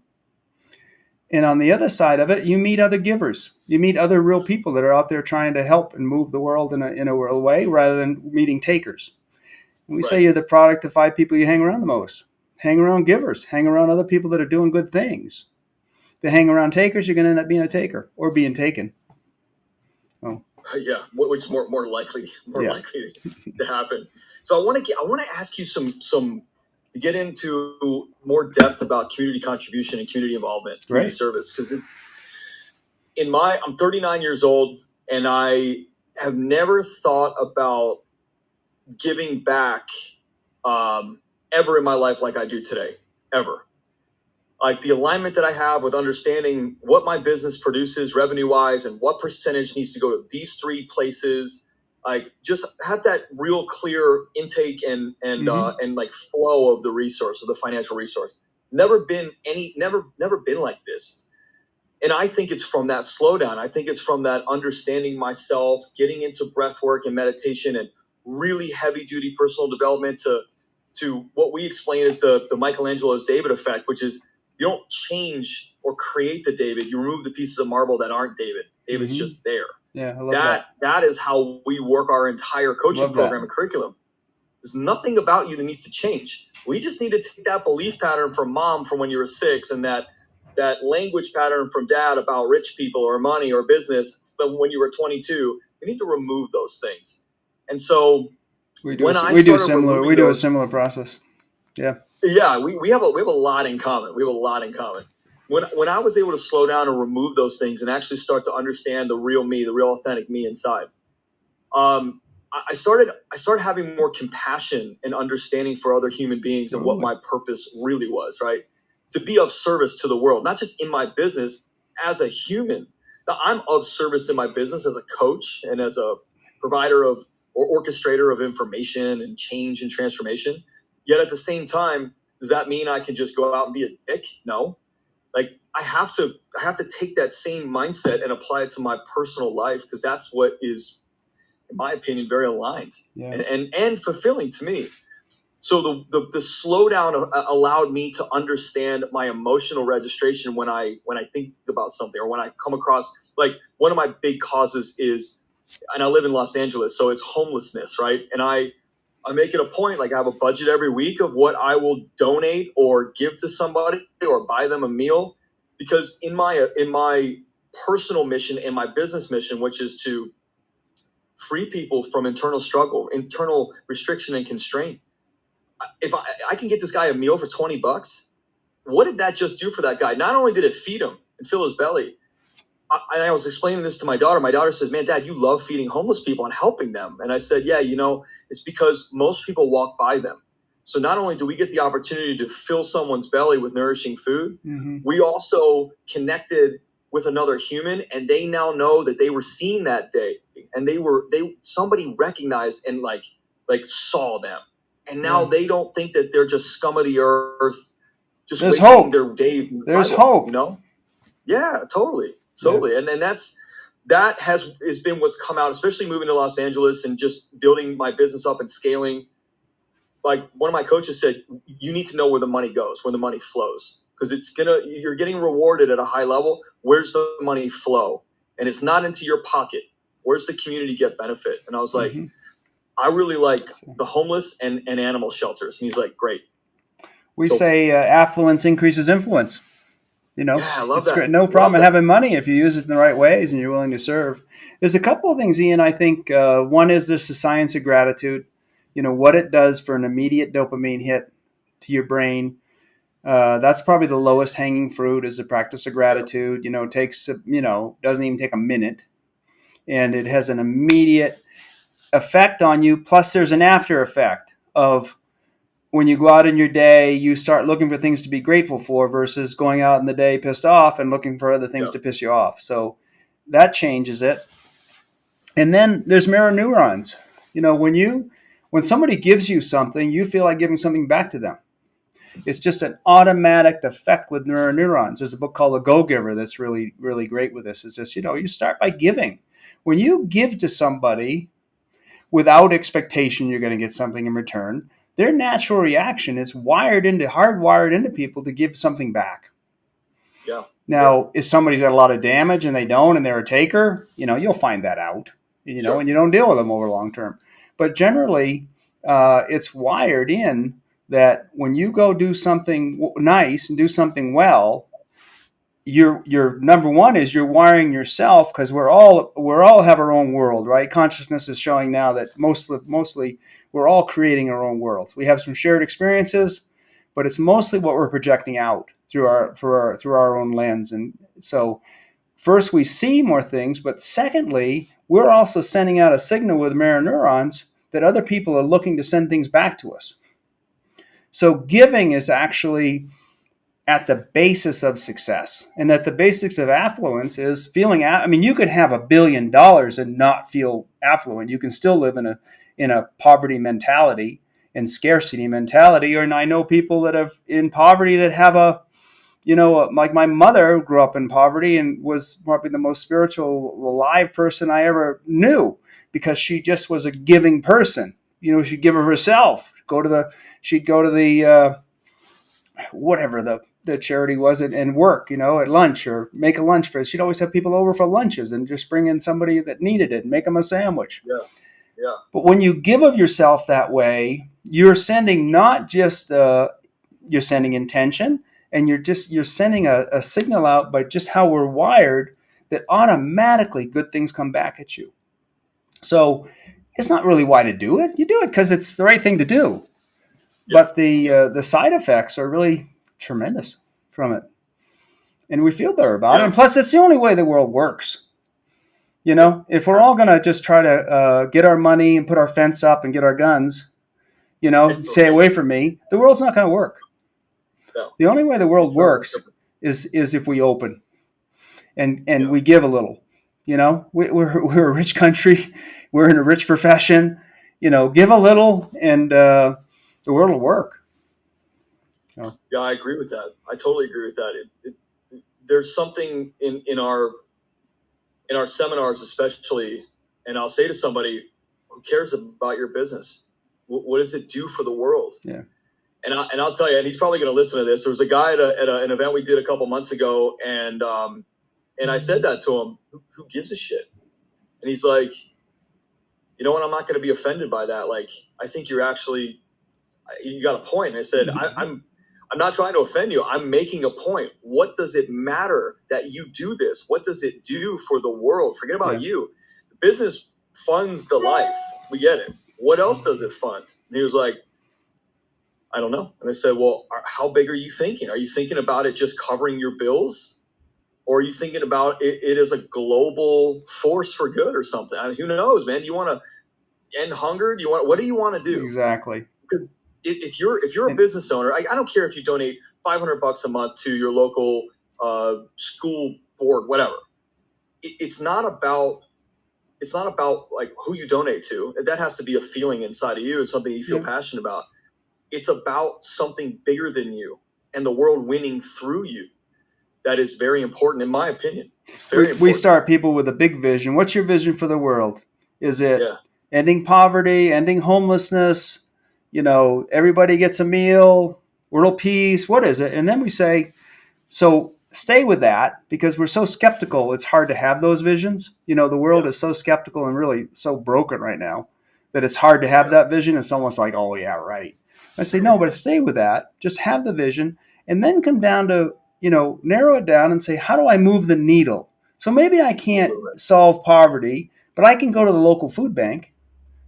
And on the other side of it, you meet other givers. You meet other real people that are out there trying to help and move the world in a real way rather than meeting takers. We say you're the product of 5 people you hang around the most. Hang around givers. Hang around other people that are doing good things. If you hang around takers, you're going to end up being a taker or being taken. Oh. Yeah, which is more likely to happen. So I want to ask you some to get into more depth about community contribution and community involvement, community service, because I'm 39 years old and I have never thought about giving back ever in my life like I do today, ever. Like the alignment that I have with understanding what my business produces revenue wise and what percentage needs to go to these 3 places Like just have that real clear intake and like flow of the resource, of the financial resource. Never been like this. And I think it's from that slowdown. I think it's from that understanding myself, getting into breath work and meditation and really heavy duty personal development to what we explain as the Michelangelo's David effect, which is you don't change or create the David, you remove the pieces of marble that aren't David. David's just there. Yeah, I love that. That is how we work our entire coaching program and curriculum. There's nothing about you that needs to change. We just need to take that belief pattern from mom from when you were 6 and that language pattern from dad about rich people or money or business from when you were 22. We need to remove those things. And so we do a similar process. Yeah. Yeah, we have a lot in common. When I was able to slow down and remove those things and actually start to understand the real me, the real authentic me inside, I started having more compassion and understanding for other human beings and what my purpose really was, right? To be of service to the world, not just in my business, as a human. Now, I'm of service in my business as a coach and as a provider of or orchestrator of information and change and transformation. Yet at the same time, does that mean I can just go out and be a dick? No. Like I have to take that same mindset and apply it to my personal life because that's what is, in my opinion, very aligned and fulfilling to me. So the slowdown allowed me to understand my emotional registration when I think about something or when I come across, like one of my big causes is, and I live in Los Angeles, so it's homelessness, right? And I make it a point, like I have a budget every week of what I will donate or give to somebody or buy them a meal, because in my personal mission and my business mission, which is to free people from internal struggle, internal restriction and constraint. If I can get this guy a meal for $20, what did that just do for that guy? Not only did it feed him and fill his belly, I was explaining this to my daughter. My daughter says, "Man, Dad, you love feeding homeless people and helping them." And I said, "Yeah, it's because most people walk by them. So not only do we get the opportunity to fill someone's belly with nourishing food, we also connected with another human, and they now know that they were seen that day, and somebody recognized and like saw them, and now they don't think that they're just scum of the earth, just There's wasting hope. their day. There's hope. Yeah, totally. And that has been what's come out, especially moving to Los Angeles and just building my business up and scaling. Like one of my coaches said, you need to know where the money goes, where the money flows, because you're getting rewarded at a high level. Where's the money flow? And it's not into your pocket. Where's the community get benefit? And I was like, I really like the homeless and animal shelters. And he's like, great. We say affluence increases influence. I love that. Great. No problem having money if you use it in the right ways and you're willing to serve. There's a couple of things, Ian. I think one is this: the science of gratitude. What it does for an immediate dopamine hit to your brain. That's probably the lowest hanging fruit is the practice of gratitude. Takes doesn't even take a minute, and it has an immediate effect on you. Plus, there's an after effect of when you go out in your day, you start looking for things to be grateful for versus going out in the day pissed off and looking for other things to piss you off. So that changes it. And then there's mirror neurons. When somebody gives you something, you feel like giving something back to them. It's just an automatic effect with mirror neurons. There's a book called The Go-Giver that's really, really great with this. It's just, you start by giving. When you give to somebody without expectation you're going to get something in return, their natural reaction is hardwired into people to give something back. Yeah. Now, if somebody's got a lot of damage and they don't, and they're a taker, you'll find that out, and you don't deal with them over long term. But generally, it's wired in that when you go do something nice and do something well, your number one is you're wiring yourself, because we're all have our own world, right? Consciousness is showing now that mostly we're all creating our own worlds. We have some shared experiences, but it's mostly what we're projecting out through our own lens. And so first we see more things, but secondly, we're also sending out a signal with mirror neurons that other people are looking to send things back to us. So giving is actually at the basis of success, and that the basics of affluence is feeling. I mean, you could have $1 billion and not feel affluent. You can still live in a poverty mentality and scarcity mentality. And I know people that have in poverty that have like my mother grew up in poverty and was probably the most spiritual, alive person I ever knew, because she just was a giving person. She'd give of herself. She'd go to the whatever the charity was and work, at lunch, or make a lunch for us. She'd always have people over for lunches and just bring in somebody that needed it and make them a sandwich. Yeah. Yeah. But when you give of yourself that way, you're sending not just you're sending intention, and you're sending a signal out by just how we're wired, that automatically good things come back at you. So it's not really why to do it. You do it because it's the right thing to do. But the side effects are really tremendous from it, and we feel better about it. And plus, it's the only way the world works. If we're all going to just try to get our money and put our fence up and get our guns, stay away from me, the world's not going to work. No. The only way the world works is if we open and we give a little. We're a rich country. We're in a rich profession. Give a little, and the world will work. So. Yeah, I agree with that. I totally agree with that. There's something in our seminars, especially, and I'll say to somebody, who cares about your business? What does it do for the world? Yeah. And I'll tell you, and he's probably going to listen to this. There was a guy at an event we did a couple months ago, and I said that to him. Who gives a shit? And he's like, you know what? I'm not going to be offended by that. Like, I think you got a point. And I said, I'm not trying to offend you. I'm making a point. What does it matter that you do this? What does it do for the world? Forget about you. The business funds the life. We get it. What else does it fund? And he was like, I don't know. And I said, well, how big are you thinking? Are you thinking about it just covering your bills? Or are you thinking about it as a global force for good or something? I mean, who knows, man? Do you want to end hunger? What do you want to do? Exactly. If you're a business owner, I don't care if you donate $500 a month to your local school board, whatever. It's not about like who you donate to. That has to be a feeling inside of you. It's something you feel passionate about. It's about something bigger than you and the world winning through you. That is very important, in my opinion. It's very important. We start people with a big vision. What's your vision for the world? Is it ending poverty, ending homelessness? Everybody gets a meal, world peace. What is it? And then we say, so stay with that, because we're so skeptical. It's hard to have those visions. The world is so skeptical and really so broken right now that it's hard to have that vision. It's almost like, oh yeah, right. I say, no, but stay with that. Just have the vision, and then come down to, narrow it down and say, how do I move the needle? So maybe I can't solve poverty, but I can go to the local food bank,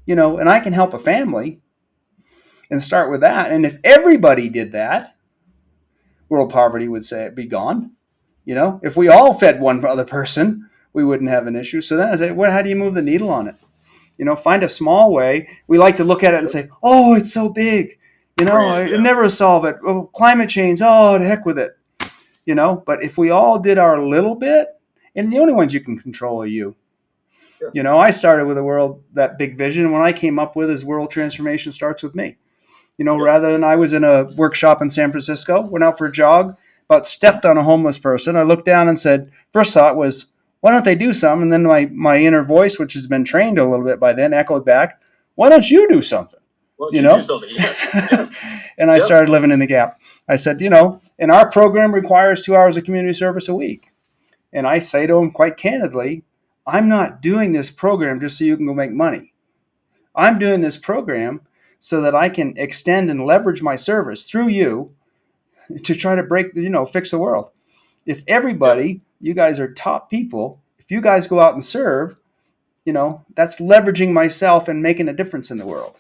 and I can help a family and start with that. And if everybody did that, world poverty would be gone. If we all fed one other person, we wouldn't have an issue. So then I say, how do you move the needle on it? Find a small way. We like to look at it and say, oh, it's so big. I'd never solve it. Oh, climate change. Oh, to heck with it. But if we all did our little bit, and the only ones you can control are you. Yeah. I started with that big vision. When I came up with is world transformation starts with me. Rather than I was in a workshop in San Francisco, went out for a jog, about stepped on a homeless person. I looked down and said, first thought was, why don't they do something? And then my inner voice, which has been trained a little bit by then, echoed back, why don't you do something? Why don't you do something? Yes. And I started living in the gap. I said, and our program requires 2 hours of community service a week. And I say to them quite candidly, I'm not doing this program just so you can go make money. I'm doing this program so that I can extend and leverage my service through you to try to fix the world. If everybody, you guys are top people, if you guys go out and serve, that's leveraging myself and making a difference in the world.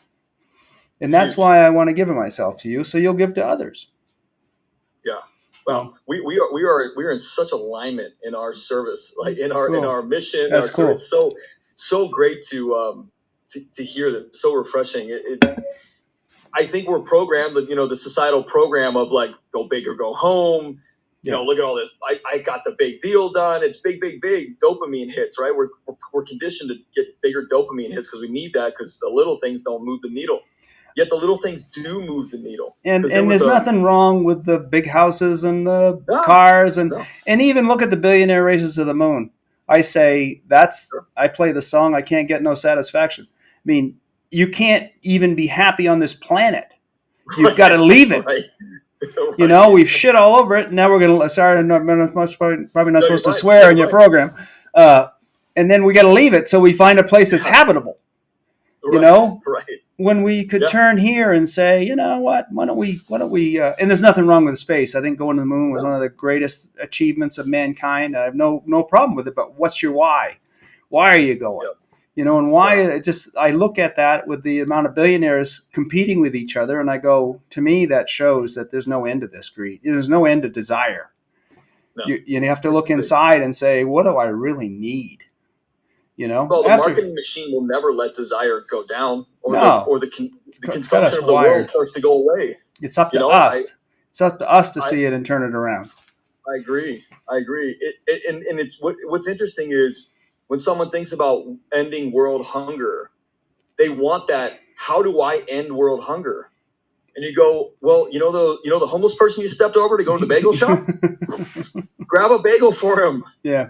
And that's why I want to give of myself to you, so you'll give to others. Yeah. Well, we are in such alignment in our service, like in our mission. That's cool. It's so great to hear that. So refreshing. I think we're programmed, the societal program of like go big or go home. You know, look at all this. I got the big deal done. It's big dopamine hits, right? We're conditioned to get bigger dopamine hits because we need that, because the little things don't move the needle. Yet the little things do move the needle. And there's nothing wrong with the big houses and the cars and even look at the billionaire races to the moon. I say I play the song, I can't get no satisfaction. I mean, you can't even be happy on this planet. You've got to leave it. Right. You know, we've shit all over it. Now we're going to, sorry, probably not supposed to swear in your program. And then we got to leave it. So we find a place that's habitable. Right. You know, right. When we could turn here and say, you know what, why don't we, and there's nothing wrong with space. I think going to the moon was one of the greatest achievements of mankind. I have no problem with it, but what's your why? Why are you going? Yep. You know, and why I look at that with the amount of billionaires competing with each other, and I go, to me, that shows that there's no end to this greed. There's no end to desire. No. You have to look inside and say, what do I really need? You know, well, the marketing machine will never let desire go down, or the consumption of the world starts to go away. It's up to us. It's up to us to see it and turn it around. I agree. And it's what's interesting is when someone thinks about ending world hunger, they want that. How do I end world hunger? And you go, well, you know the homeless person you stepped over to go to the bagel shop? Grab a bagel for him. Yeah.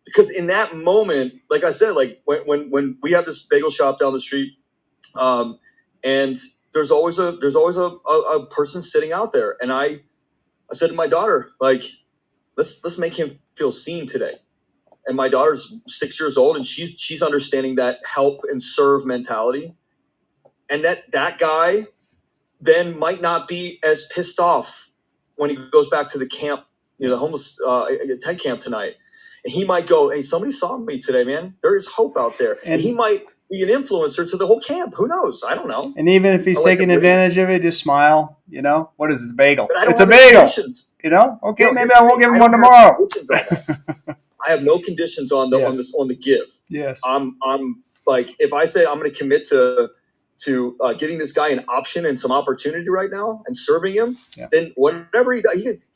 Because in that moment, like I said, like when we have this bagel shop down the street, and there's always a person sitting out there, and I said to my daughter, like, let's make him feel seen today. And my daughter's 6 years old, and she's understanding that help and serve mentality, and that guy then might not be as pissed off when he goes back to the camp, the homeless tent camp tonight. And he might go, hey, somebody saw me today, man. There is hope out there. And he might be an influencer to the whole camp. Who knows? I don't know. And even if he's taking advantage of it, just smile. You know, what is this bagel? It's a bagel. You know, okay, maybe I won't give him one tomorrow. I have no conditions on the give. Yes. I'm like, if I say I'm going to commit to getting this guy an option and some opportunity right now and serving him, then whatever he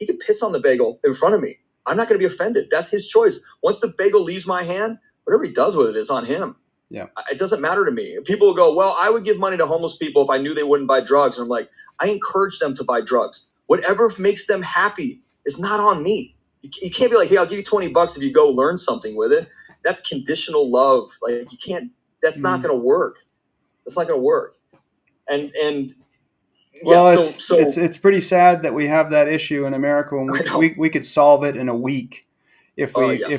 could piss on the bagel in front of me. I'm not going to be offended. That's his choice. Once the bagel leaves my hand, whatever he does with it is on him. Yeah. It doesn't matter to me. People will go, well, I would give money to homeless people if I knew they wouldn't buy drugs. And I'm like, I encourage them to buy drugs. Whatever makes them happy is not on me. You can't be like, hey, I'll give you $20 if you go learn something with it. That's conditional love. Like, you can't, that's not going to work. It's not going to work. And well, it's pretty sad that we have that issue in America, when we could solve it in a week if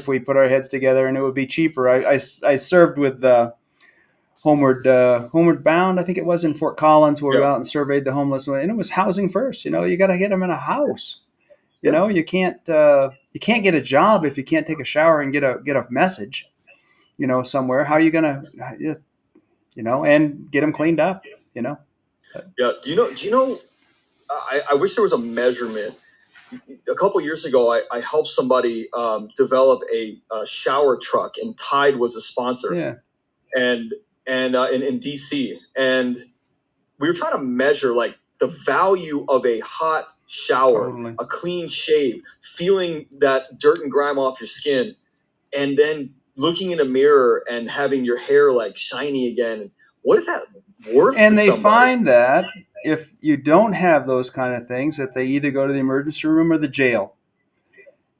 we put our heads together, and it would be cheaper. I served with Homeward Bound, I think it was, in Fort Collins, where we went out and surveyed the homeless, and it was housing first. You know, you got to get them in a house. You know, you can't get a job if you can't take a shower and get a message, you know, somewhere. How are you gonna, you know, and get them cleaned up, you know? Yeah. Do you know? I wish there was a measurement. A couple years ago, I helped somebody develop a shower truck, and Tide was a sponsor. Yeah. And in DC, and we were trying to measure like the value of a hot shower, a clean shave, feeling that dirt and grime off your skin, and then looking in a mirror and having your hair like shiny again. What is that worth? And they find that if you don't have those kind of things, that they either go to the emergency room or the jail,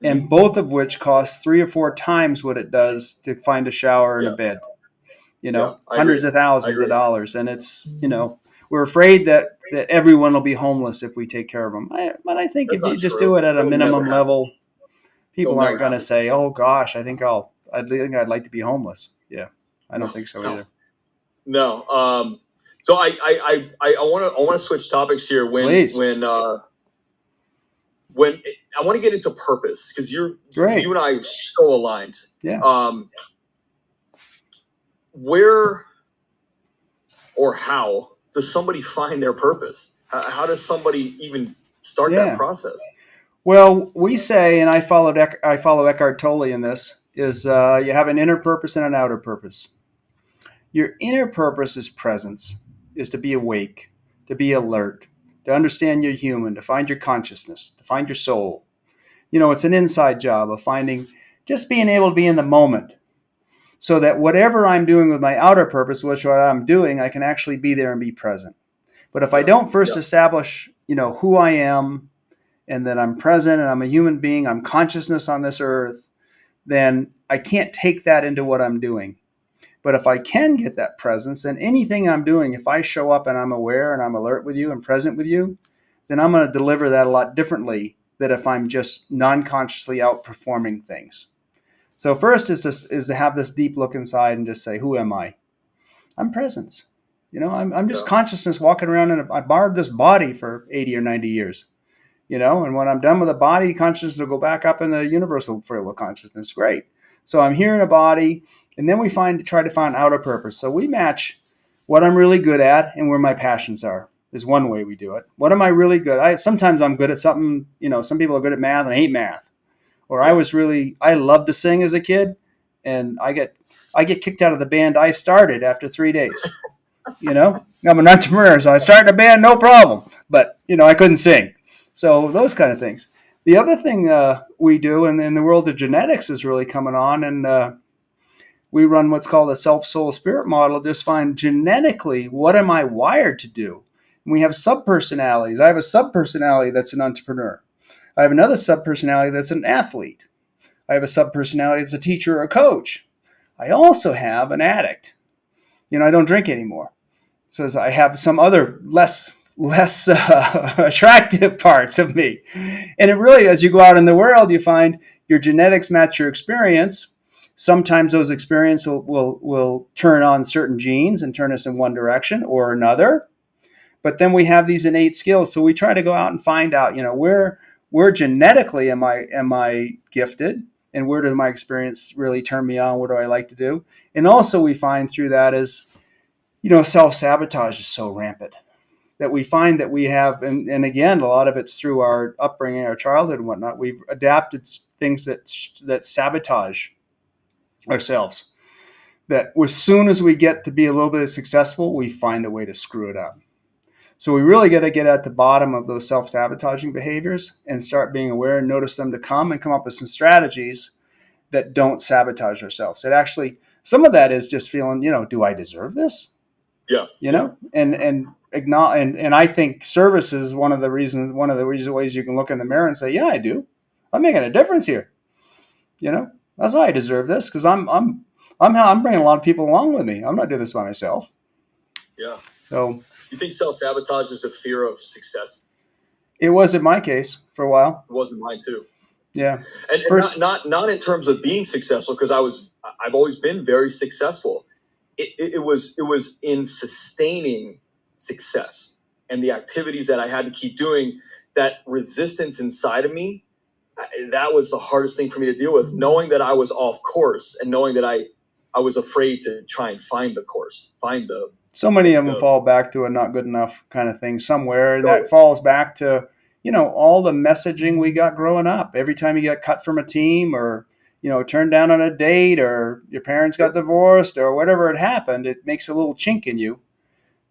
and both of which cost 3 or 4 times what it does to find a shower and a bed. You know, hundreds of thousands of dollars, and it's, you know, we're afraid that everyone will be homeless if we take care of them. But I think if you just do it at a minimum level, people aren't going to say, "Oh gosh, I think I'd like to be homeless." Yeah, I don't think so either. No. So I want to switch topics here when I want to get into purpose, because you and I are so aligned. Yeah. Where or how does somebody find their purpose? How does somebody even start that process? Well, we say, and I follow Eckhart Tolle in this, is you have an inner purpose and an outer purpose. Your inner purpose is presence, is to be awake, to be alert, to understand you're human, to find your consciousness, to find your soul. It's an inside job of finding, just being able to be in the moment, so that whatever I'm doing with my outer purpose, which what I'm doing, I can actually be there and be present. But if I don't first establish, who I am, and that I'm present and I'm a human being, I'm consciousness on this earth, then I can't take that into what I'm doing. But if I can get that presence, then anything I'm doing, if I show up and I'm aware and I'm alert with you and present with you, then I'm going to deliver that a lot differently than if I'm just non-consciously outperforming things. So first is to have this deep look inside and just say, who am I? I'm presence. I'm just consciousness walking around, and I borrowed this body for 80 or 90 years. And when I'm done with the body, consciousness will go back up in the universal field of consciousness. Great. So I'm here in a body, and then we try to find outer purpose. So we match what I'm really good at and where my passions are, is one way we do it. What am I really good at? Sometimes I'm good at something, some people are good at math and I hate math. Or I loved to sing as a kid, and I get kicked out of the band I started after 3 days. I'm an entrepreneur, so I started a band, no problem. But, I couldn't sing. So those kind of things. The other thing we do in the world of genetics is really coming on, and we run what's called a self-soul-spirit model. Just find genetically, what am I wired to do? And we have subpersonalities. I have a subpersonality that's an entrepreneur. I have another subpersonality that's an athlete. I have a subpersonality that's a teacher or a coach. I also have an addict. I don't drink anymore. So I have some other less attractive parts of me. And it really, as you go out in the world, you find your genetics match your experience. Sometimes those experiences will turn on certain genes and turn us in one direction or another. But then we have these innate skills. So we try to go out and find out, where genetically am I gifted, and where does my experience really turn me on? What do I like to do? And also we find through that is, self-sabotage is so rampant that we find that we have, and again, a lot of it's through our upbringing, our childhood and whatnot, we've adapted things that sabotage ourselves. That as soon as we get to be a little bit successful, we find a way to screw it up. So we really got to get at the bottom of those self-sabotaging behaviors and start being aware and notice them to come up with some strategies that don't sabotage ourselves. It actually, some of that is just feeling, do I deserve this? Yeah. And I think service is one of the ways you can look in the mirror and say, yeah, I do. I'm making a difference here. That's why I deserve this, because I'm bringing a lot of people along with me. I'm not doing this by myself. Yeah. So you think self-sabotage is a fear of success? It was in my case for a while. It was in mine too. Yeah. And not in terms of being successful, because I've always been very successful. It was in sustaining success and the activities that I had to keep doing. That resistance inside of me, that was the hardest thing for me to deal with, knowing that I was off course and knowing that I was afraid to try and find the course, so many of them fall back to a not good enough kind of thing somewhere. And that falls back to, all the messaging we got growing up. Every time you got cut from a team, or, turned down on a date, or your parents got divorced, or whatever had happened, it makes a little chink in you,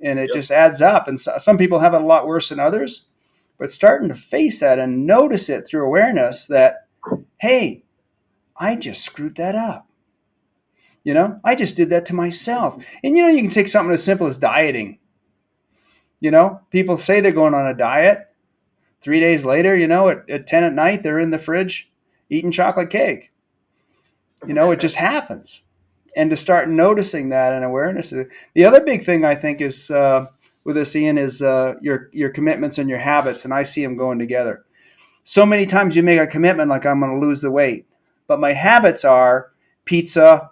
and it just adds up. And some people have it a lot worse than others, but starting to face that and notice it through awareness that, hey, I just screwed that up. I just did that to myself. And, you can take something as simple as dieting. People say they're going on a diet. 3 days later, at 10 at night, they're in the fridge eating chocolate cake. It just happens. And to start noticing that and awareness. The other big thing I think is with this, Ian, is your commitments and your habits. And I see them going together. So many times you make a commitment like I'm going to lose the weight. But my habits are pizza,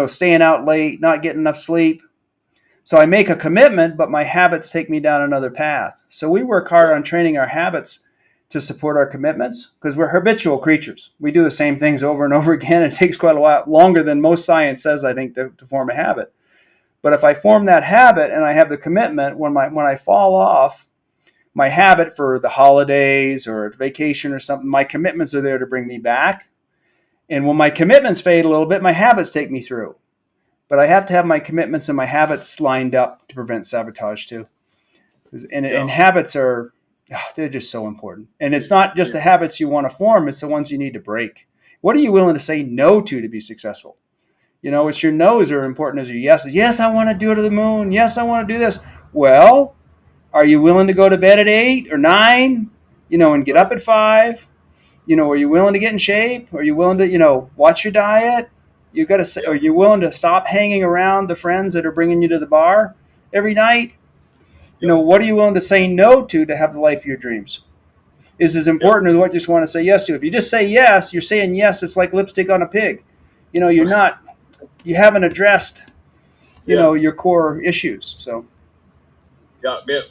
staying out late, not getting enough sleep. So I make a commitment, but my habits take me down another path. So we work hard on training our habits to support our commitments, because we're habitual creatures. We do the same things over and over again. It takes quite a while, longer than most science says, I think, to form a habit. But if I form that habit and I have the commitment, when I fall off my habit for the holidays or vacation or something, my commitments are there to bring me back. And when my commitments fade a little bit, my habits take me through. But I have to have my commitments and my habits lined up to prevent sabotage too. And habits are, they're just so important. And it's not just the habits you want to form, it's the ones you need to break. What are you willing to say no to be successful? It's your no's are important as your yeses. Yes, I want to do it to the moon. Yes, I want to do this. Well, are you willing to go to bed at 8 or 9, and get up at 5? Are you willing to get in shape? Are you willing to, watch your diet? You got to say, are you willing to stop hanging around the friends that are bringing you to the bar every night? What are you willing to say no to have the life of your dreams? Is as important as what you just want to say yes to. If you just say yes, you're saying yes. It's like lipstick on a pig. You're not, you haven't addressed, your core issues. So. Yeah, man.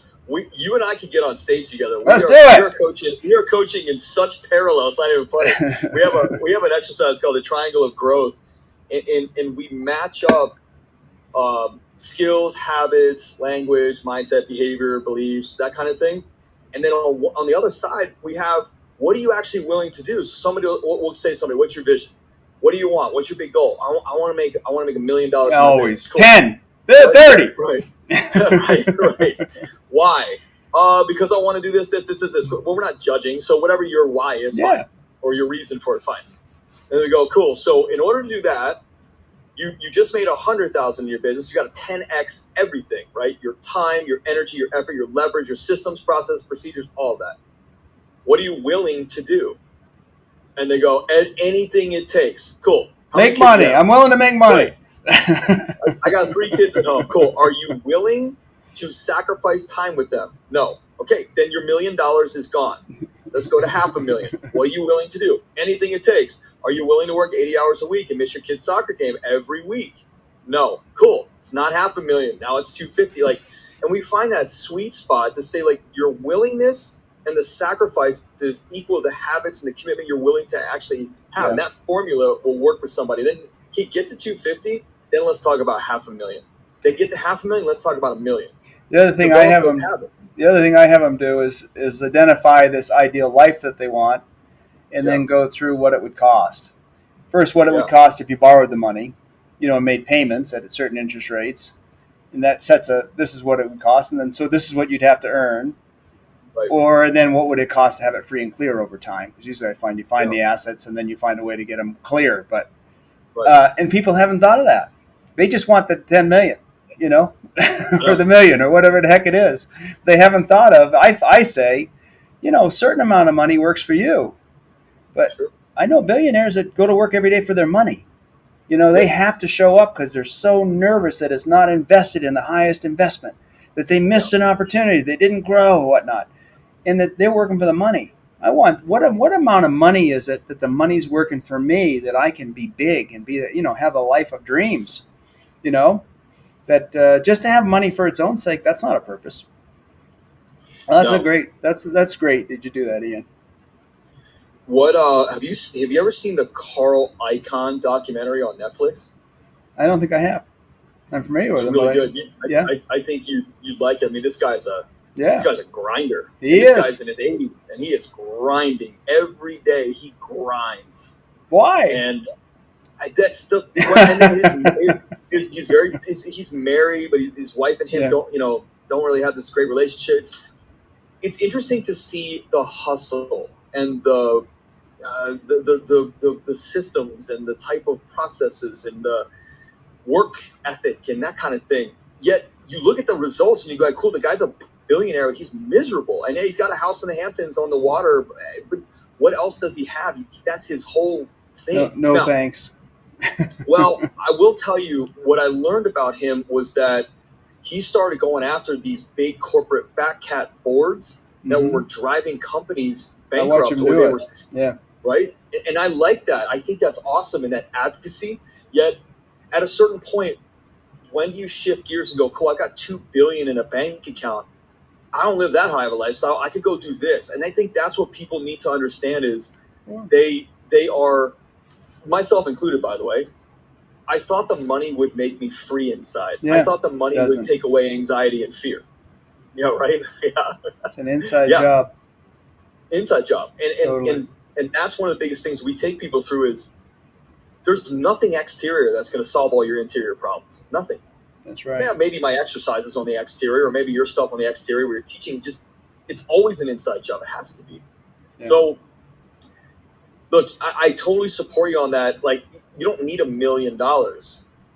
You and I could get on stage together. Let's do it. We are coaching in such parallel. It's not even funny. we have an exercise called the triangle of growth, and we match up skills, habits, language, mindset, behavior, beliefs, that kind of thing. And then on the other side, we have what are you actually willing to do? So we'll say somebody, what's your vision? What do you want? What's your big goal? I want to make $1 million. Always cool. 10, 30. Right. Why? Because I want to do this. Well, we're not judging. So whatever your why is, fine. Or your reason for it, fine. And then we go, cool. So in order to do that, you just made 100,000 in your business. You got to 10x everything, right? Your time, your energy, your effort, your leverage, your systems, process, procedures, all of that. What are you willing to do? And they go, anything it takes. Cool. Make money. I'm willing to make money. Right. I got 3 kids at home. Cool. Are you willing to sacrifice time with them? No. Okay. Then your $1 million is gone. Let's go to $500,000. What are you willing to do? Anything it takes. Are you willing to work 80 hours a week and miss your kid's soccer game every week? No. Cool. It's not $500,000. Now it's $250,000. And we find that sweet spot to say, your willingness and the sacrifice is equal to the habits and the commitment you're willing to actually have. Yeah. And that formula will work for somebody. Then he get to 250, then let's talk about $500,000. They get to $500,000, let's talk about $1 million. The other thing I have them do is identify this ideal life that they want, and then go through what it would cost. First, what it would cost if you borrowed the money, and made payments at certain interest rates, and that sets this is what it would cost, and then so this is what you'd have to earn. Right. Or then what would it cost to have it free and clear over time? Because usually you find the assets and then you find a way to get them clear. But and people haven't thought of that. They just want the 10 million, or the million or whatever the heck it is. They haven't thought of. I say, a certain amount of money works for you, but I know billionaires that go to work every day for their money. They have to show up because they're so nervous that it's not invested in the highest investment, that they missed an opportunity, they didn't grow, whatnot. And that they're working for the money. I want what amount of money is it that the money's working for me that I can be big and be have a life of dreams, that just to have money for its own sake, that's not a purpose. Well, that's great that you do that, Ian. What have you ever seen the Carl Icahn documentary on Netflix? I don't think I have. I'm familiar with him. It's really good. I think you'd like it. I mean, this guy's a grinder. This guy's in his 80s, and he is grinding every day. He grinds. Why? And that's the. And he's married, but his wife and him don't really have this great relationship. It's interesting to see the hustle and the systems and the type of processes and the work ethic and that kind of thing. Yet you look at the results and you go, cool, the guy's a billionaire and he's miserable. And he's got a house in the Hamptons on the water, but what else does he have? That's his whole thing. No thanks. Well, I will tell you what I learned about him was that he started going after these big corporate fat cat boards that were driving companies bankrupt. Right? And I like that. I think that's awesome in that advocacy. Yet at a certain point, when do you shift gears and go, cool, I've got $2 billion in a bank account. I don't live that high of a lifestyle. I could go do this. And I think that's what people need to understand is they are, myself included, by the way, I thought the money would make me free inside. Yeah, I thought the money would take away anxiety and fear. Yeah, right? Yeah. It's an inside job. Inside job. And that's one of the biggest things we take people through is there's nothing exterior that's going to solve all your interior problems. Nothing. That's right. Yeah, maybe my exercises on the exterior, or maybe your stuff on the exterior where you're teaching. Just it's always an inside job. It has to be. Yeah. So, look, I totally support you on that. Like, you don't need $1 million.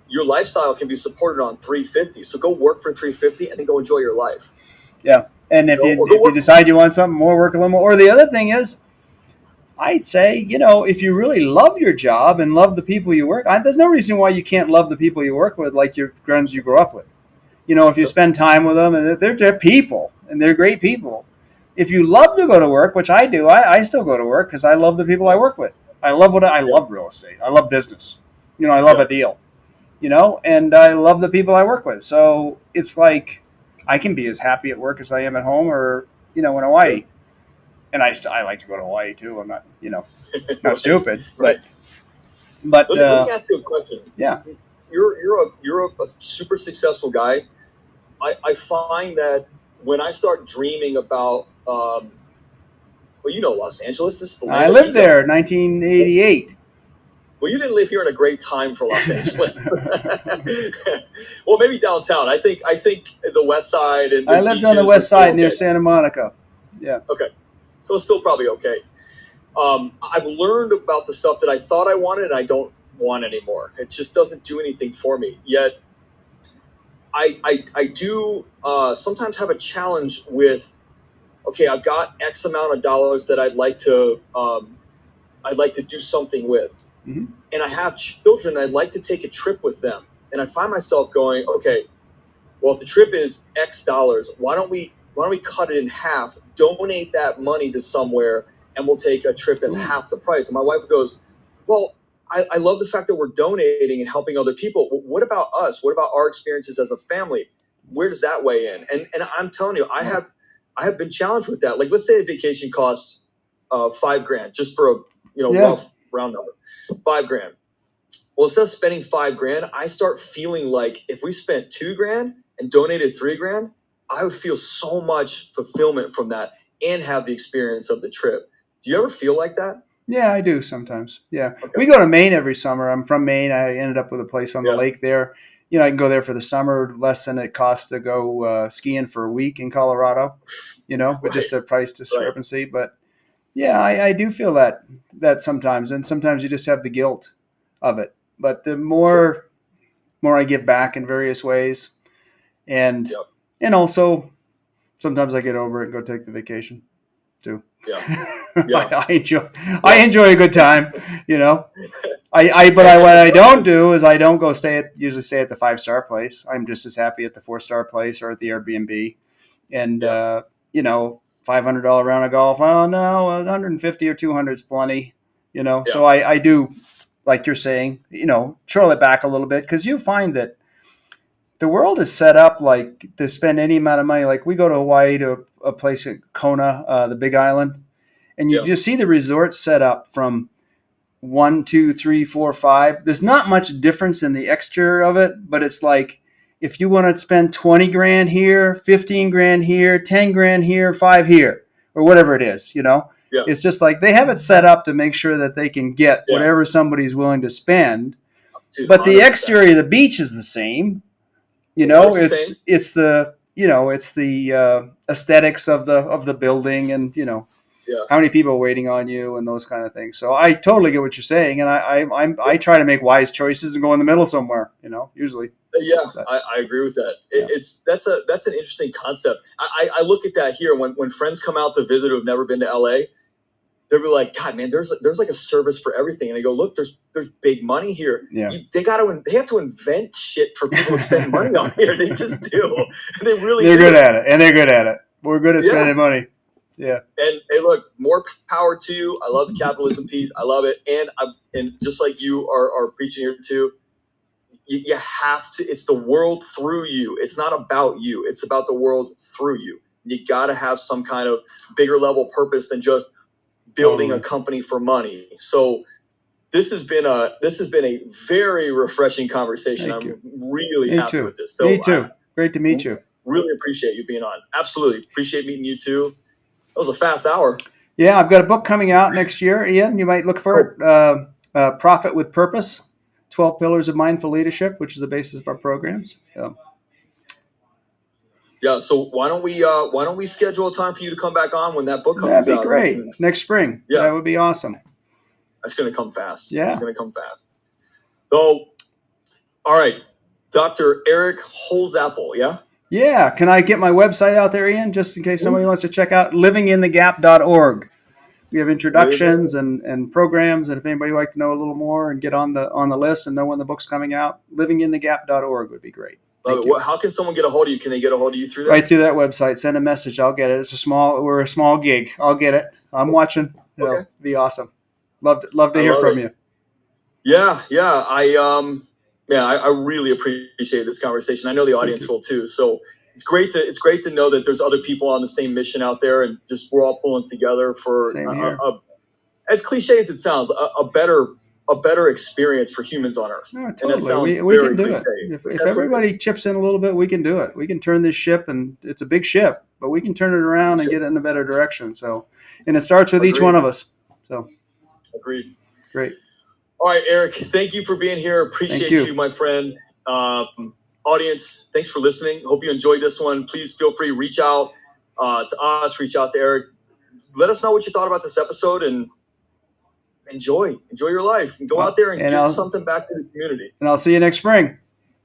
Your lifestyle can be supported on 350. So go work for 350 and then go enjoy your life. Yeah. And if Or go you work. decide you want something more, work a little more. Or the other thing is, I'd say, if you really love your job and love the people you work, there's no reason why you can't love the people you work with, like your friends you grew up with. If you Sure. spend time with them, and they're people, and they're great people. If you love to go to work, which I do, I still go to work because I love the people I work with. I love love real estate. I love business. I love a deal. And I love the people I work with. So it's like I can be as happy at work as I am at home, or in Hawaii. Sure. And I like to go to Hawaii too. I'm not not Right. stupid, Right. but Let me ask you a question. yeah. You're a super successful guy. I find that when I start dreaming about Los Angeles. This is the land I of lived ego. there, 1988. Well, you didn't live here in a great time for Los Angeles. Well, maybe downtown. I think the West Side and the I lived on the beaches west were side okay. near Santa Monica. Yeah. Okay, so it's still probably okay. I've learned about the stuff that I thought I wanted and I don't want anymore. It just doesn't do anything for me. Yet, I do sometimes have a challenge with. Okay, I've got X amount of dollars that I'd like to do something with. Mm-hmm. And I have children, I'd like to take a trip with them. And I find myself going, okay, well, if the trip is X dollars, why don't we cut it in half, donate that money to somewhere, and we'll take a trip that's half the price. And my wife goes, well, I love the fact that we're donating and helping other people. But what about us? What about our experiences as a family? Where does that weigh in? And I'm telling you, I have been challenged with that. Like, let's say a vacation costs $5,000, just for a rough round number. $5,000. Well, instead of spending $5,000, I start feeling like if we spent $2,000 and donated $3,000, I would feel so much fulfillment from that and have the experience of the trip. Do you ever feel like that? Yeah, I do sometimes. Yeah. Okay. We go to Maine every summer. I'm from Maine. I ended up with a place on the lake there. I can go there for the summer, less than it costs to go skiing for a week in Colorado, with just the price discrepancy. Right. But yeah, I do feel that sometimes, and sometimes you just have the guilt of it. But the more I give back in various ways, and also sometimes I get over it and go take the vacation too. Yeah. I enjoy a good time, But what I don't do is I don't go usually stay at the 5-star place. I'm just as happy at the 4-star place or at the Airbnb. And $500 round of golf. Oh no, 150 or 200 is plenty. So I do, like you're saying, troll it back a little bit, because you find that the world is set up like to spend any amount of money. Like we go to Hawaii to a place in Kona, the Big Island, and you just see the resort set up from 1, 2, 3, 4, 5. There's not much difference in the exterior of it, but it's like if you want to spend 20 grand here, 15 grand here, 10 grand here, 5 here, or whatever it is, It's just like they have it set up to make sure that they can get whatever somebody's willing to spend. Dude, but 100%. The exterior of the beach is the same. It's the aesthetics of the building, and how many people are waiting on you and those kind of things. So I totally get what you're saying, and I try to make wise choices and go in the middle somewhere. Usually. Yeah, I agree with that. That's an interesting concept. I look at that here when friends come out to visit who have never been to LA. They'll be like, God, man, there's like a service for everything. And I go, look, there's big money here. Yeah. They have to invent shit for people to spend money on here. They just do. They really They're good at it, and they're good at it. We're good at spending money. Yeah. And hey, look, more power to you. I love the capitalism piece. I love it. And just like you are preaching here too, you have to, it's the world through you. It's not about you. It's about the world through you. You got to have some kind of bigger level purpose than just building a company for money. So this has been a very refreshing conversation. I'm really happy with this. So me too. Great to meet you. Really appreciate you being on. Absolutely. Appreciate meeting you too. That was a fast hour. Yeah, I've got a book coming out next year, Ian. You might look for it. Profit with Purpose, 12 Pillars of Mindful Leadership, which is the basis of our programs. Yeah. So why don't we schedule a time for you to come back on when that book comes That'd be out? great. Next spring. Yeah. That would be awesome. That's going to come fast. Yeah. It's going to come fast. So, all right. Dr. Eric Holsapple. Yeah. Yeah. Can I get my website out there, Ian, just in case somebody wants to check out livinginthegap.org. We have introductions and programs, and if anybody would like to know a little more and get on the list and know when the book's coming out, livinginthegap.org would be great. How can someone get a hold of you? Can they get a hold of you through that? Right through that website. Send a message. I'll get it. We're a small gig. I'll get it. I'm watching. It'll be awesome. Love to hear from you. Yeah. I really appreciate this conversation. I know the audience will too. So it's great to know that there's other people on the same mission out there, and just we're all pulling together for as cliche as it sounds, a better experience for humans on Earth. No, totally. We can do it. If everybody chips in a little bit, we can do it. We can turn this ship, and it's a big ship, but we can turn it around and get it in a better direction. So, and it starts with each one of us. So, agreed. Great. All right, Eric, thank you for being here. Appreciate you, my friend. Audience, thanks for listening. Hope you enjoyed this one. Please feel free to reach out to us, reach out to Eric. Let us know what you thought about this episode, and enjoy your life. And go out there and give something back to the community. And I'll see you next spring.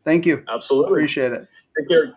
Thank you. Absolutely. Appreciate it. Take care.